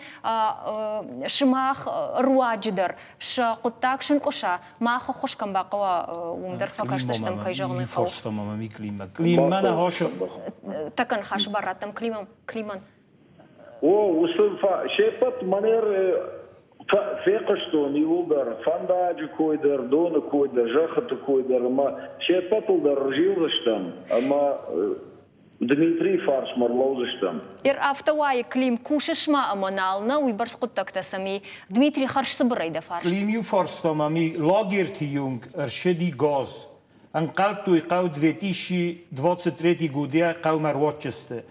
شماخ رواجدر شقطاك شنكوشا ما خوش كم بقوا ومدر فكرتشتم كيجون خاو فرصة ما مي كليما أنا هاش تكن خاش براتم كليمان وصل شيبت منير فيقشتون يوبر فنداج كويدر دون كويدر جاخت كويدر ما شيبتل در جيوزشتم اما دميتري فارس مرلوزشتم автовай клим кушешма аманална уйбарс قطك سمي دميتري خرش صبريده فارس клим يو فارستم امي لاگرتي يونغ ارشدي غاز انقلتو يقاو 2023 годия قاو مروچسته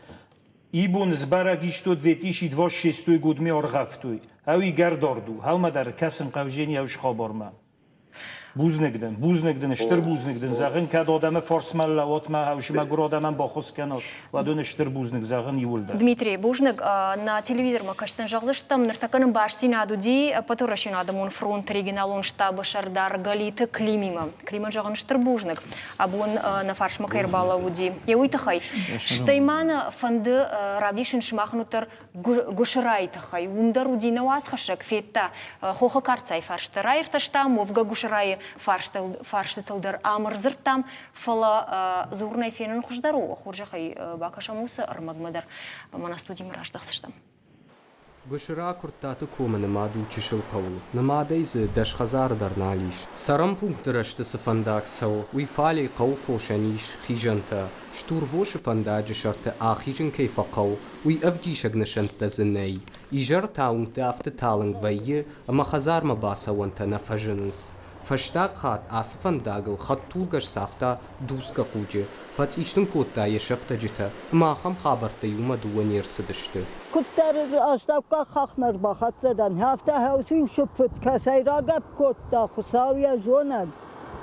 ایبون زبرگیشتو 2026 گودمی ارغفتوی هاوی گرداردو هاو در کسن قوجینی هاوش خابارما بوزنگدن اشتر بوزنگدن زغن کد آدم فارس ملوات ما هاوش ما گر آدم باخوز کنات و دون اشتر بوزنگ زغن یولده Дмитрий Бужныг на телевизор макаштан жағзыштам ныртаканым башсин адуди патурашин адамун фронт регионалун штабы шардар галиты климима климан жағыныштыр Бужныг абун на фарш макайрбала уди еуитахай штаймана фанды радишин шмахнутыр гушрайтахай умдар уди наваз хашак фетта хоха карцай фарштарайр таштам мовга гушрай фарштылдар амырзыртам фала зурнай фенен хуждару хуржахай бакашамуса армагмадар мана студим раштахсыштам Гушра куртату команы маду чишил каву. Намадайз дашхазар дарналиш. Сарам пунктырашты сыфандак сау. Уйфали кау фошаниш хижанта. Штур вош фандаджи шарты ахижен кейфа кау. Уй авдишаг нашанта зынай. Ижар таун тафты таланг вайе. Ама хазар мабаса ванта нафажинс. فشتاق خات آسفان داغل خط طولگش سافتا دوسکا قوجه فات ایشتن کوتا یشفتا جتا ما خم خابرتا یوما دوانیر سدشته کتر آستاقا خاخمر باخت زدن هفته هاوسی شفت کسی را گب کوتا خساوی جونن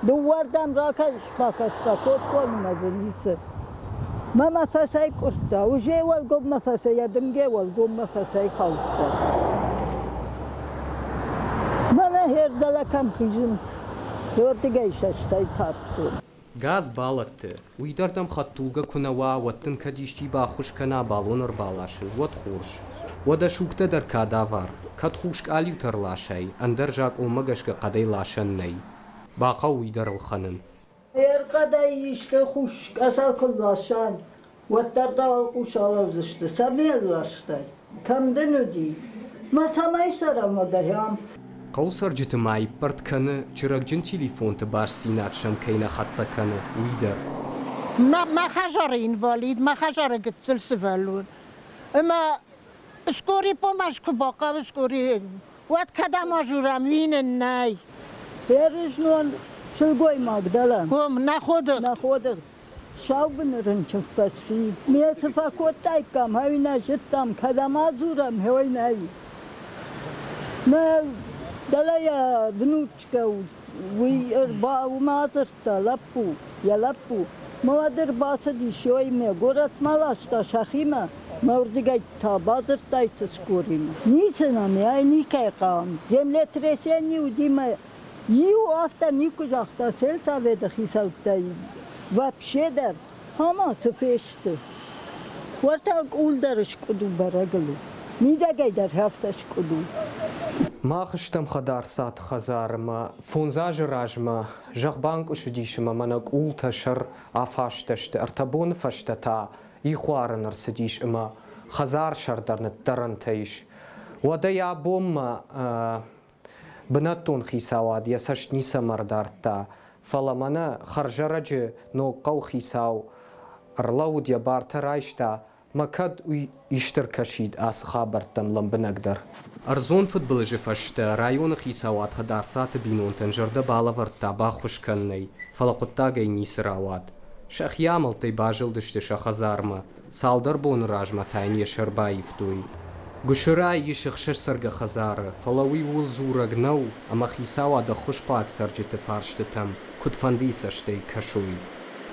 دووردم را کش باکشتا کوت کنم از لیسه ما مفسای کرتا و جه والگوب مفسای یدمگه والگوب مفسای خالتا من هر دلکم خیجند دورتگیشش سای تافتون گاز بالته ویدردم خطولگا کنوا وطن کدیشتی با خوش کنا بالونر بالاشن وط خورش ودا شوکتا در کاداوار کد خوشک آلیو تر لاشای اندر جاک اومگشک قدای لاشن نی باقا ویدر الخنن هر قدای işte خوشک اصل کل لاشن وطر دا خوش آلازشته سمیل لاشته کمدن ودی ما تمایی سرم ودهیم قوسر جتماعي برد كنه چرق جن تليفون تباش سينات شم كينا خطسا كنه ويدر ما خجرين واليد ما خجر قتل سفلون اما اسكوري بوماش كباقا اسكوري وات كدا ماجورم وين الناي هيرجنون شلقوي ماقدلن هم ناخودك شاو بنرن شفتسي ميتفا كوتايكم هاي ناجتم كدا مازورم هاي ناي ما دليا بنوتشكا ويربا وما ترتا لبو يلبو موادر باسدي شوي ما قرات مالاشتا شخيمة موردقاي تابازر تايت سكوريما نيسنا مياي نيكاي قام زملة ترسيني وديما يو افتا نيكو جاختا سلسا ويدا خيساوتاي وابشي در Haması feşti. Ortak uldarış kudu baraglı. Nida gaydar haftaş kudu. ما خشتم خدار سات خزار ما فونزاج راجما جغبانك وشديش ما منك قول تشر عفاش تشت ارتبون فشتتا يخوارن ارسديش اما خزار شردرن الدرن تيش وديا بوم بنتون خيساواد يسش نيسا مردارتا فلا منا خرجرج نو قو خيساو ارلود يا بارتا رايشتا ما كد يشتركشيد اس خابرتم لم بنقدر ارزون فوتبال جفشت رايون خيساوات خدار سات بينون تنجرده بالافرتا باخوشكني فلقطا جيني سراوات شخ يامل تي باجل دشت شخ زارما سالدر بون راجما تاين يشرباي فتوي گوشراي يشخشش سرگ خزار فلوي ول زورگ نو اما خيساوا د خوشقات سرجت فارشتتم كد فنديسشتي كشوي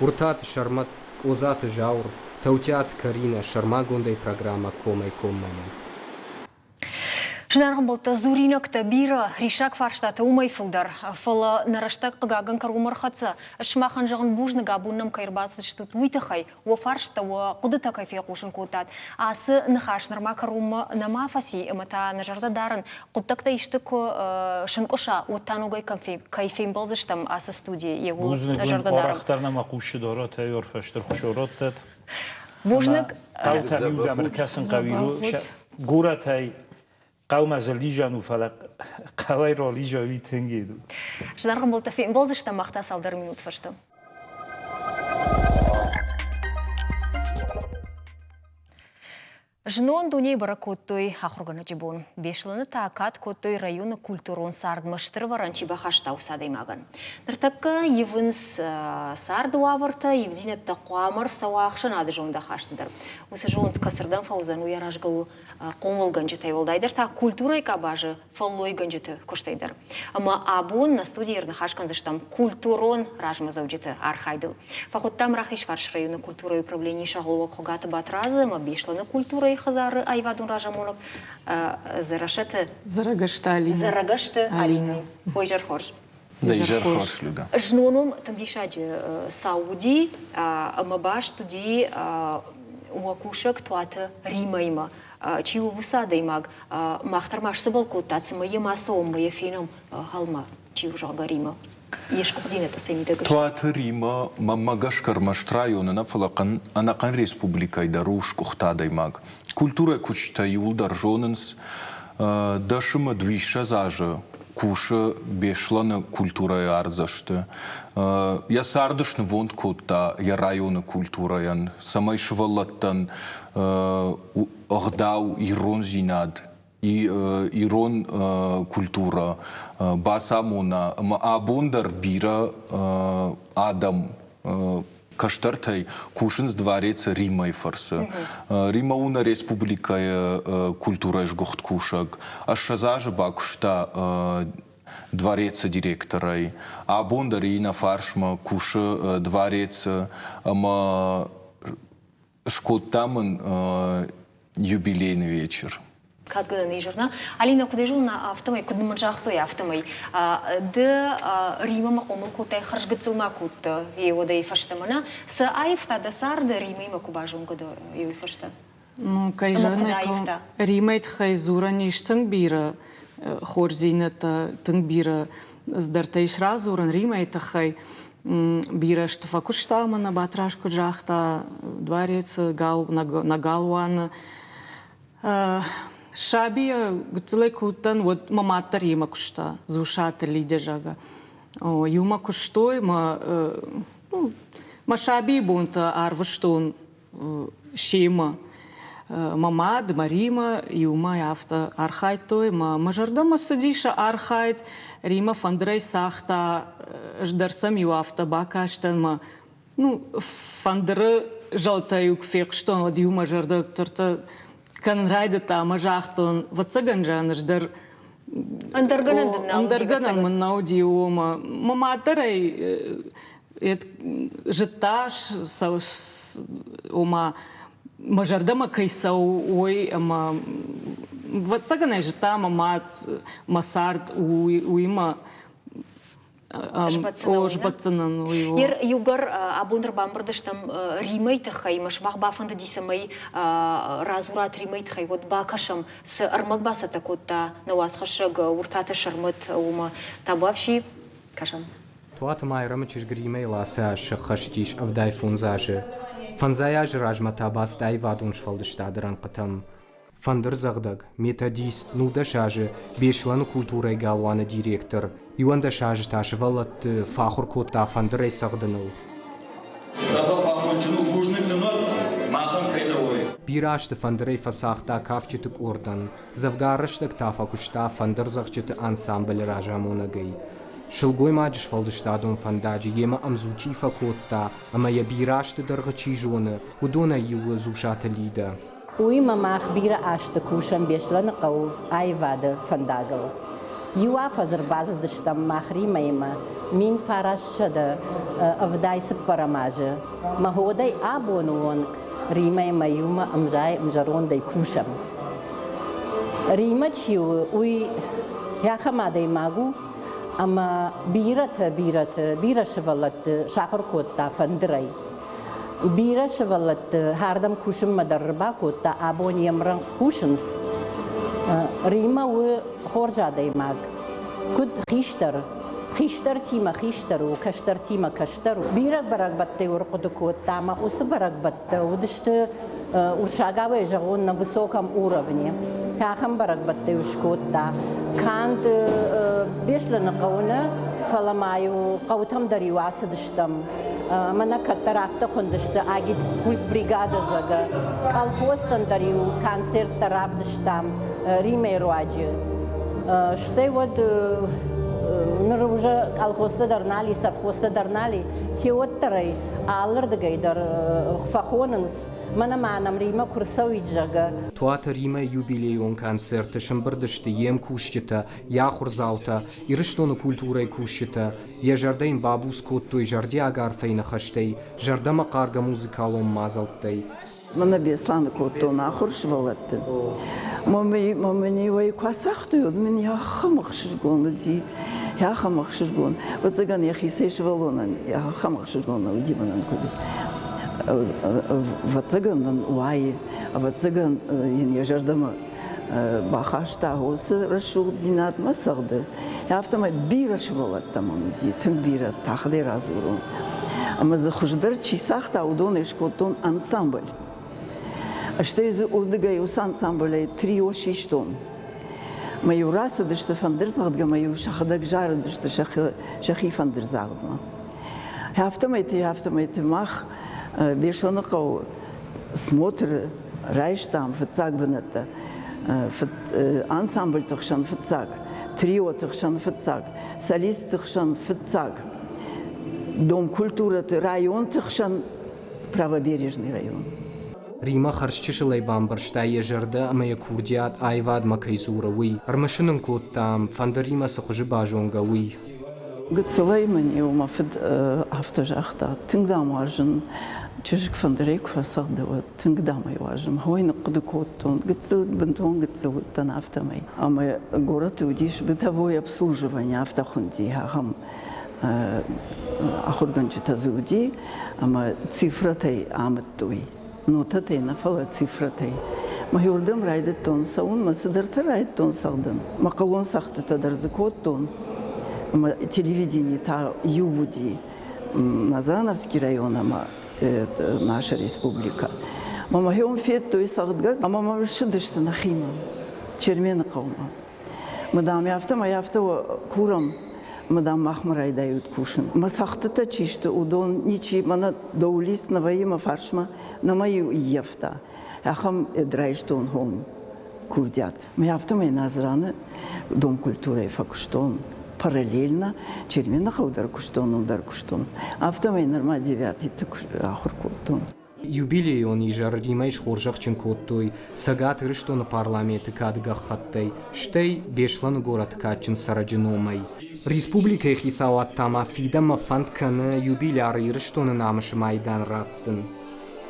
ورتات شرمت اوزات جاور توتيات كارينا شرما گوندي программа комай коммана Жнарган болта зуринок та бира ришак фарштата умай филдар. Фала нараштак гаган карумар хатса. Шмахан жаган бужны габуннам кайрбас штут уйтахай. Уа фаршта уа кудыта кайфия кушын кутат. Асы нахаш нарма карума нама фаси эмата нажарда даран. Куттакта иштык шынкоша уаттанугай кайфим болзыштам асы студии. Егу нажарда даран. Орахтарна макуши дора тайор фаштыр хушорот тет. Бужнык Таутами удамрикасын кавиру гура тай قوم زلیجانو فلق قوای رالی جاوی تنگیدو. Жнарган болта фим болзыштам махта салдар минут фаштам. Жнон дуней баракоттой ахургана жибон. Бешланы таакат коттой районы культурон сардмаштыр варанчи бахаштау садаймаган. Нартакка евынс сарду аварта, евдинет тақуамар сауақшын ады жонда хаштыдыр. Осы жонт касырдан фаузану яражгау қоңыл ганжетай олдайдыр, та культурай кабажы фаллой ганжеты коштайдыр. Ама абун на студии ернахашкан заштам культурон ражма зауджеты архайдыл. Фахоттам рахиш фарш районы культура и управление шагловок хогаты батразы, ма бешланы культура и хазары айвадун ражамонок зарашеты зарагашты алины. Ойжар хорж. Дейжар хорж люга. Жноном тангишаджи Сауди, ама баш туди уакушек туата римайма. Чиу вусада имаг махтар маш сыбал кутацы мае маса оммае феном халма чиу жага Рима. Ешков динета семидегаш. Туата Рима мамагаш кармаштрайона на фалакан анакан республикай даруш кухтада имаг. Культура кучта юлдар жоненс дашыма двиша зажа куша бешлана культура арзашты. Я сардышны вонд кутта я района культура ян самай швалаттан Агдау ирон зинад, ирон культура, басамона, абондар бира адам каштартай кушинс дворец Рима и фарса. Рима уна республика культура жгохт кушак, а шазажа бакушта дворец директорай, абондар и на фаршма куша дворец ама шкоттамын юбилейный вечер. Как годный журнал. Алина, куда же на автомой, куда мы жахтой автомой. Да Рима макомыл кутай харжгацил макут его да и фаштамана. С айфта да сар да Рима макубажун куда его и фашта. Ну, кайжарна Рима это хайзура ништан бира хорзината тангбира сдартайш разуран Рима это хай бира что факуштама на батрашку джахта дворец на галуан шабия гцлекутан вот мамата Рима кушта зушата лидежага юма куштой ма шаби бунта арвштон шима мамад марима юма яфта архайтой мажардама садиша архайт Рима фандрей сахта ждарсам юафта бакаштан ну фандра жалтаюк фекштон од юма жардакторта канрайдата мажахтон вацаганжан ждар андарганан наудиома маматарай житаш ома мажардама кайсау ой ама вацаганай жита мамат масарт уима Ожбатсынан. Ер югар абунр бамбардыштам римейт хай, машмах бафанда дисамай разурат римейт хай, вот бакашам с армагбаса такота на вас хашаг уртата шармат ума табавши, кажам. Туат майрам чижгримей ласа шахаштиш авдай фунзаже. Фанзаяж ражматабас дай вадунш фалдыштадыран қытам. Фандыр зағдаг, методист, нуда шажы, бешланы культурай галваны директор. Юанда шажы ташы валатты фахур котта фандыр айсағдыныл. Бирашты фандырай фасахта кавчытык ордан. Завгарыштык тафа кушта фандыр зағчыты ансамбль ражамонагай. Шылгой маджиш фалдыштадон фандаджи ема амзучи факотта, ама я бирашты дыргачи жоны, удона юы зушата лида. Уйма мах бира ашты кушам бешланы қау айвады фандагыл. Юа фазырбазы дыштам махри майма, мин фарашшады авдайсы парамажы. Маходай абонуонг, римайма юма амжай амжарондай кушам. Рима чиу уй яхамадай магу, ама бира шывалат шахыр котта фандырай. Бира шывалат хардам кушым мадарба котта абониямран кушынс. Рима уй хоржадай маг. Куд хиштар тима хиштару, каштар тима каштару. Бирак барак батты уркуду котта, ама усы барак батты удышты уршагавай жагон на высоком уровне. Хахам барак батты ушкотта. Кант бешланы қауыны фаламаю қаутам дарию асыдыштам. Мана каттарафта хундышты агит культ бригада жага. Колхозтан дарию концерт тарафдыштам. Римей руаджи. Штай вот уже колхозта дарнали, совхозта дарнали. Хиоттарай алырдыгай дар фахонынс. Манам Рима курсауи жага. Туата Рима юбилейон концерты шымбырдышты ем кушчыта, яхур залта, ирыштоны культурай кушчыта, я жардайм бабус коттой жарди агарфайны хаштей, жардама карга музыкалон мазалттай. Мана бесланы коттон ахур швалатты. Мамани вай квасахтуй, мен яхамах шишгон ди, яхамах шишгон. Вот заган яхисей швалонан, яхамах шишгон уди манан куди. Вацыган уай, вацыган я жардама бахашта осы расшуг зинат масагды. Яфтама бира швалат тамам ди, тын бира тахды разуру. Ама за хуждар чисахта удон эшкотон ансамбль. Что из урдыгай ус ансамбль трио шиштон. Мою раса дышты фандырзагдга, мою шахадак жары дышты шахи фандырзагдма. Яфтама мах бешоны қау смотр райштам фыцаг бінетті, ансамбль тұқшан фыцаг, трио тұқшан фыцаг, солист тұқшан фыцаг, дом культуры район тұқшан правобережный район. Рима харшчышылай бамбаршта ежарды амая курдият айвад макайзура уй, армашынын коттам фандарима сықыжы бажонга уй. Гыцылай мені умафыд автожақта, тыңдам ажын, чужик фандарейк фасады вот тыңдамай важым. Хойны қыды коттон, гыцыл бінтон гыцыл тан автомай. Ама город удиш бытовое обслуживание автохунди, ахам ахурганчы тазы уди, ама цифратай амыттуй. Нотатай нафала цифратай. Майордым райды тон саун, масыдырты райды тон сағдын. Мақалон сақты тадарзы коттон. Телевидение та Ювуди, Назановский район, наша республика. Мама хем фет то и сагдга, а мама шидышты на хима, чермены каума. Мадам яфта курам, мадам махмарай дают кушин. Масахта чишты удон ничи мана доулис на воима фаршма на мою яфта. Ахам драйштон хом курдят. Яфта май назраны дом культуры факуштон. Параллельно чермена хаудар куштон, удар куштон. Автомай норма 9 ахур коттон. Юбилей он ижар римайш хоржах чин коттой, сагат ирыштон парламенты кадга хаттай, штей бешлан город качин сараджиномай. Республика их исауат тама фидама фантканы юбиляр ирыштон намыш майдан раттын.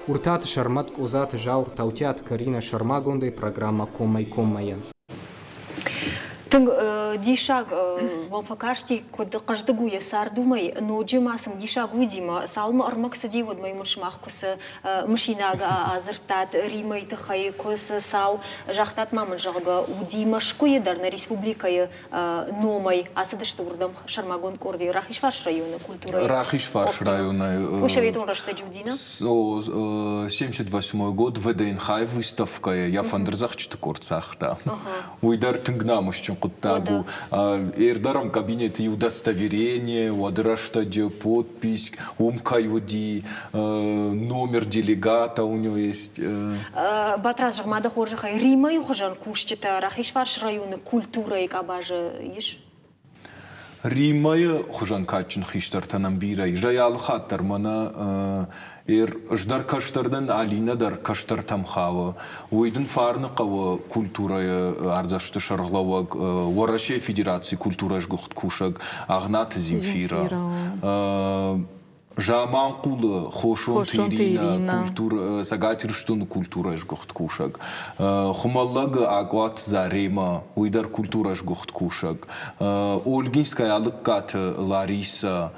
Уртат шармат козат жаур таутят Карина Шармагондай программа комай-комаян. Дишаг вам покажете, куда каждый гуя сардумай, но джимасом дишаг видимо, салма армак сади вот моему шмахкуса машинага азертат римай тахай куса сал жахтат маман жага удима шкуя дар на республикае номай, а сада что урдам шармагон корди Рахишварш района культура. Рахишварш района. Ушаветон рашта джудина? 78 год ВДНХ выставка, я фандерзахчта корцахта. Уйдар тынгнамущем куттагу. Эрдарам кабинет и удостоверение, уадрашта подпись, умкаюди, номер делегата у него есть. Батраз жахмада хоржаха Рима юхажан кушчета Рахишварш района культура и кабажа иш? Римая хужан качын хиштартанам бирай. Жаял хаттар мана ждар каштардан алина дар каштартам хава. Уйдын фарны қавы культурая арзашты шарғлаваг. Варашей федерации культураж гухт кушаг. Агнат Земфира. Жаман кулы хошон тирина культура сагатирштун культураж гухт кушаг. Хумаллаг агват зарема уйдар культураж гухт кушаг. Ольгинская алыккат Лариса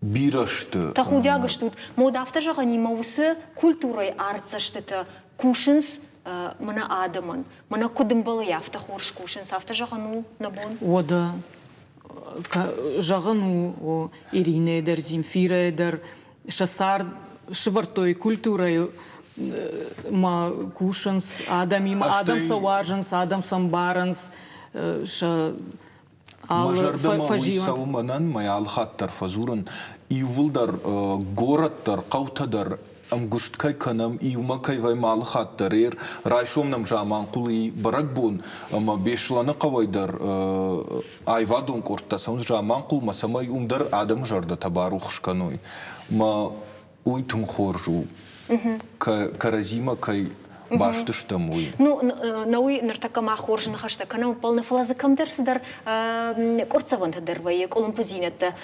бирашты. Тахудяга штут модафта жагани маусы культурой арцаштыта кушинс мана адаман. Мана кудымбалы яфта хорш кушинс афта жагану набон. Ода. Жагану Ирине дер Земфира дер шасар швартой культурой ма кушанс Адам Саваржанс Адам Самбаранс ша Мажардама маял хаттар фазуран и вулдар гораттар қаутадар амгушткай канам и умакай вай мал хаттарер райшомнам жаман кулы баракбун ама бешланы кавайдар айвадун кортасам жаман кул масамай умдар адам жарда табару хшканой ма уйтун хоржу каразима кай башты штамуй. Ну, науи нартакама хоржна хашта канам полна флаза камдерсдар корцаванта дервай колумпозинет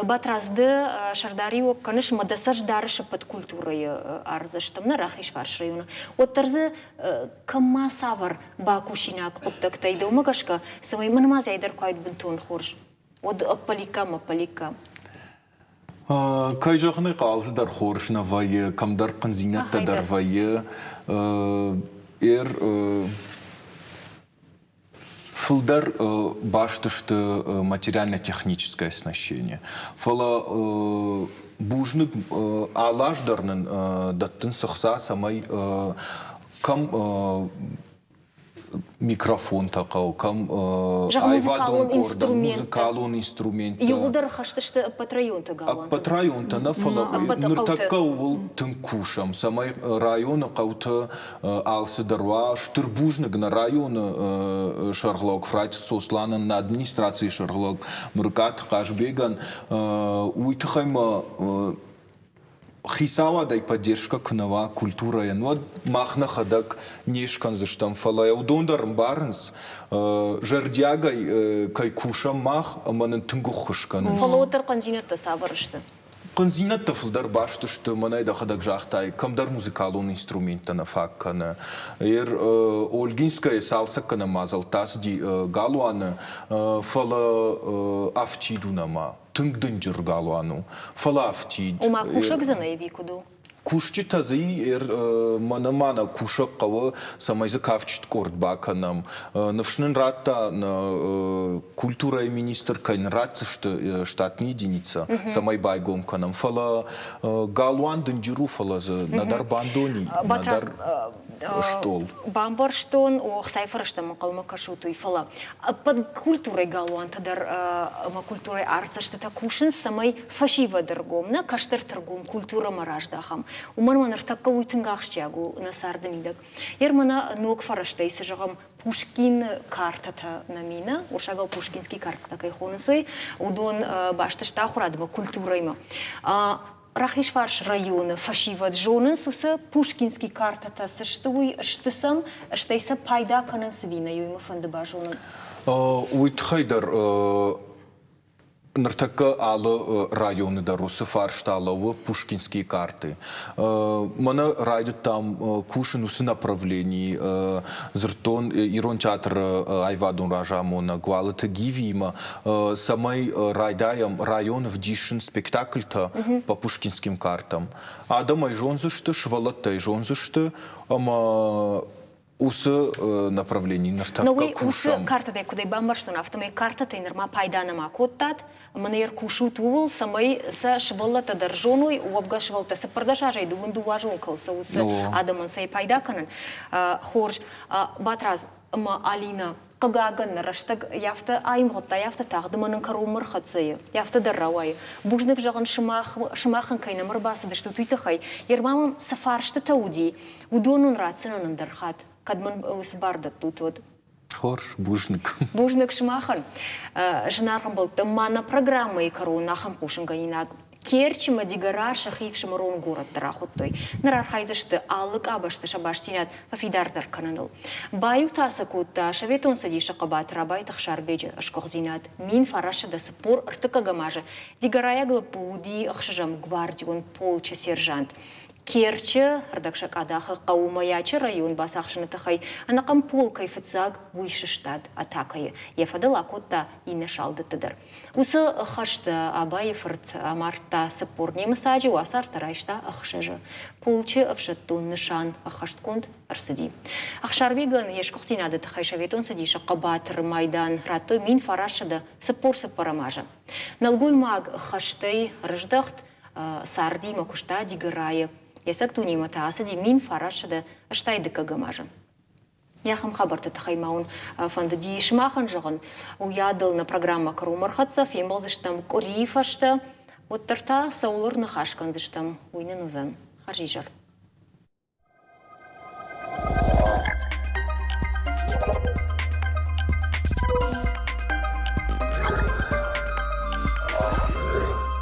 батразды шардарио каныш мадасаж дарыша под культурой арзаштам на Рахишварш района. Вот тарзы кама савар бакушина коттак тайда умагашка самай манмаз айдар кайд бунтон хорж. Вот апаликам. Кай жағыны қалсы дар хоршына вайы, камдар қынзинатта дар вайы, фылдар баштышты материально-техническое оснащение. Фала бужны алаждарнын даттын сықса самай кам микрофон тақау, кам айвадон корда, музыкалон инструмент. Югудар хаштышты патрайонта галан. Патрайонта на фала ныртақау ол тынкушам. Самай района қауты алсы дарва, штырбужныг на районы шарғлаук, фрайты сосланын на администрации шарғлаук, мұркат қашбеган, уйтықайма хисава дай поддержка кнава культура но махна хадак нешкан заштам фалая удондар барнс жардягай кай куша мах аманын тунгухшкан фалотер конзинетта сабарышты конзинетта фылдар башты что манайда хадак жахтай камдар музыкалон инструмента на факкана ольгинская салса кана мазал тасди галуана фала афтидунама тыңдын жыргалуану фалафтид ума кушак занаеви куду кушчи тазы мана кушак кавы самайзы кавчит корт баканам навшнын ратта культура и министр кайн ратцы штатная единица самай байгом канам фала галуан дынжиру фала надар бандони надар штол бамбарштон ох сайфарштам калма кашуту и фала под культурой галуан тадар ма культурой арца что та кушин самай фашива дергом на каштер торгом культура мараждахам умар нартакка уйтынгахчагу насардымидак ермана нок фараштай сыжагам Пушкин картата намина уршагал пушкинский карта такой хонусой удон башташта хурадма культура има Рахишварш района фашива джонен суса пушкинский картата сыштуй штысам штайса пайда канан свина юйма фандыбажонын Уйтхайдар Нартака алы районы дарусы фаршталовы пушкинские карты. Мана райдут там кушин усы направлений. Зертон ирон театр айвадун ражамона гвалата гивима. Самай райдаем район в дишин спектакль-то по пушкинским картам. Адама и жонзышты, швалата и жонзышты, усы направлений нартака кушам. Но усы карта куда бамбарштон автомай карта тайнерма пайдана макоттат. Манер кушу тувал самай са швалата държоной уабга швалта се продажа и дуван дуважун калса усы адаман сай пайда канан. Хорж батраз ма Алина قجاجن رشتق يافت أيم غطا يافت تاخد من كرومر خدسية يافت درواي بوجنك جعن شماخن كينا مرباس دشتو تيتخي يرمام سفارشت تودي ودونن راتسنا ندرخات قد من وسبارد توتود خورش بوجنك شماخن جنارهم بلت مانا программа и корона хам пушен ганинаг Керчима дигара шахившим рон город трахоттой. Нарархайзашты алык абашты шабаштинат фафидардар кананыл. Баю тасакутта шаветон сади шакабат рабай тахшарбеджи ашкохзинат. Мин фараша да спор артыка гамажа. Дигарая глапуди ахшажам гвардион полча сержант. Керчи, редакшак адаха каумаячи район басахшина тахай, анакам пол кайфацаг вышиштад атакае. Ефадала котта и нашалды тыдыр. Усы хашта абаефрт амарта сапорне масаджи уасар тарайшта ахшажа. Полчи авшаттун нышан ахашткунд арсади. Ахшарбиган ешкохтинады тахай шаветон сади шакабатр майдан раттой мин фарашада сапор сапарамажа. Налгуй маг хаштай рождахт сарди макушта дигарая. Ясак тунима таасади мин фарашада аштайды кагамажа. Яхам хабарты тахаймаун фандади шмахан жаган уядыл на программа карумархатса фембал зыштам корифашта вот тарта саулыр нахашкан зыштам уйнен узан. Харжижар.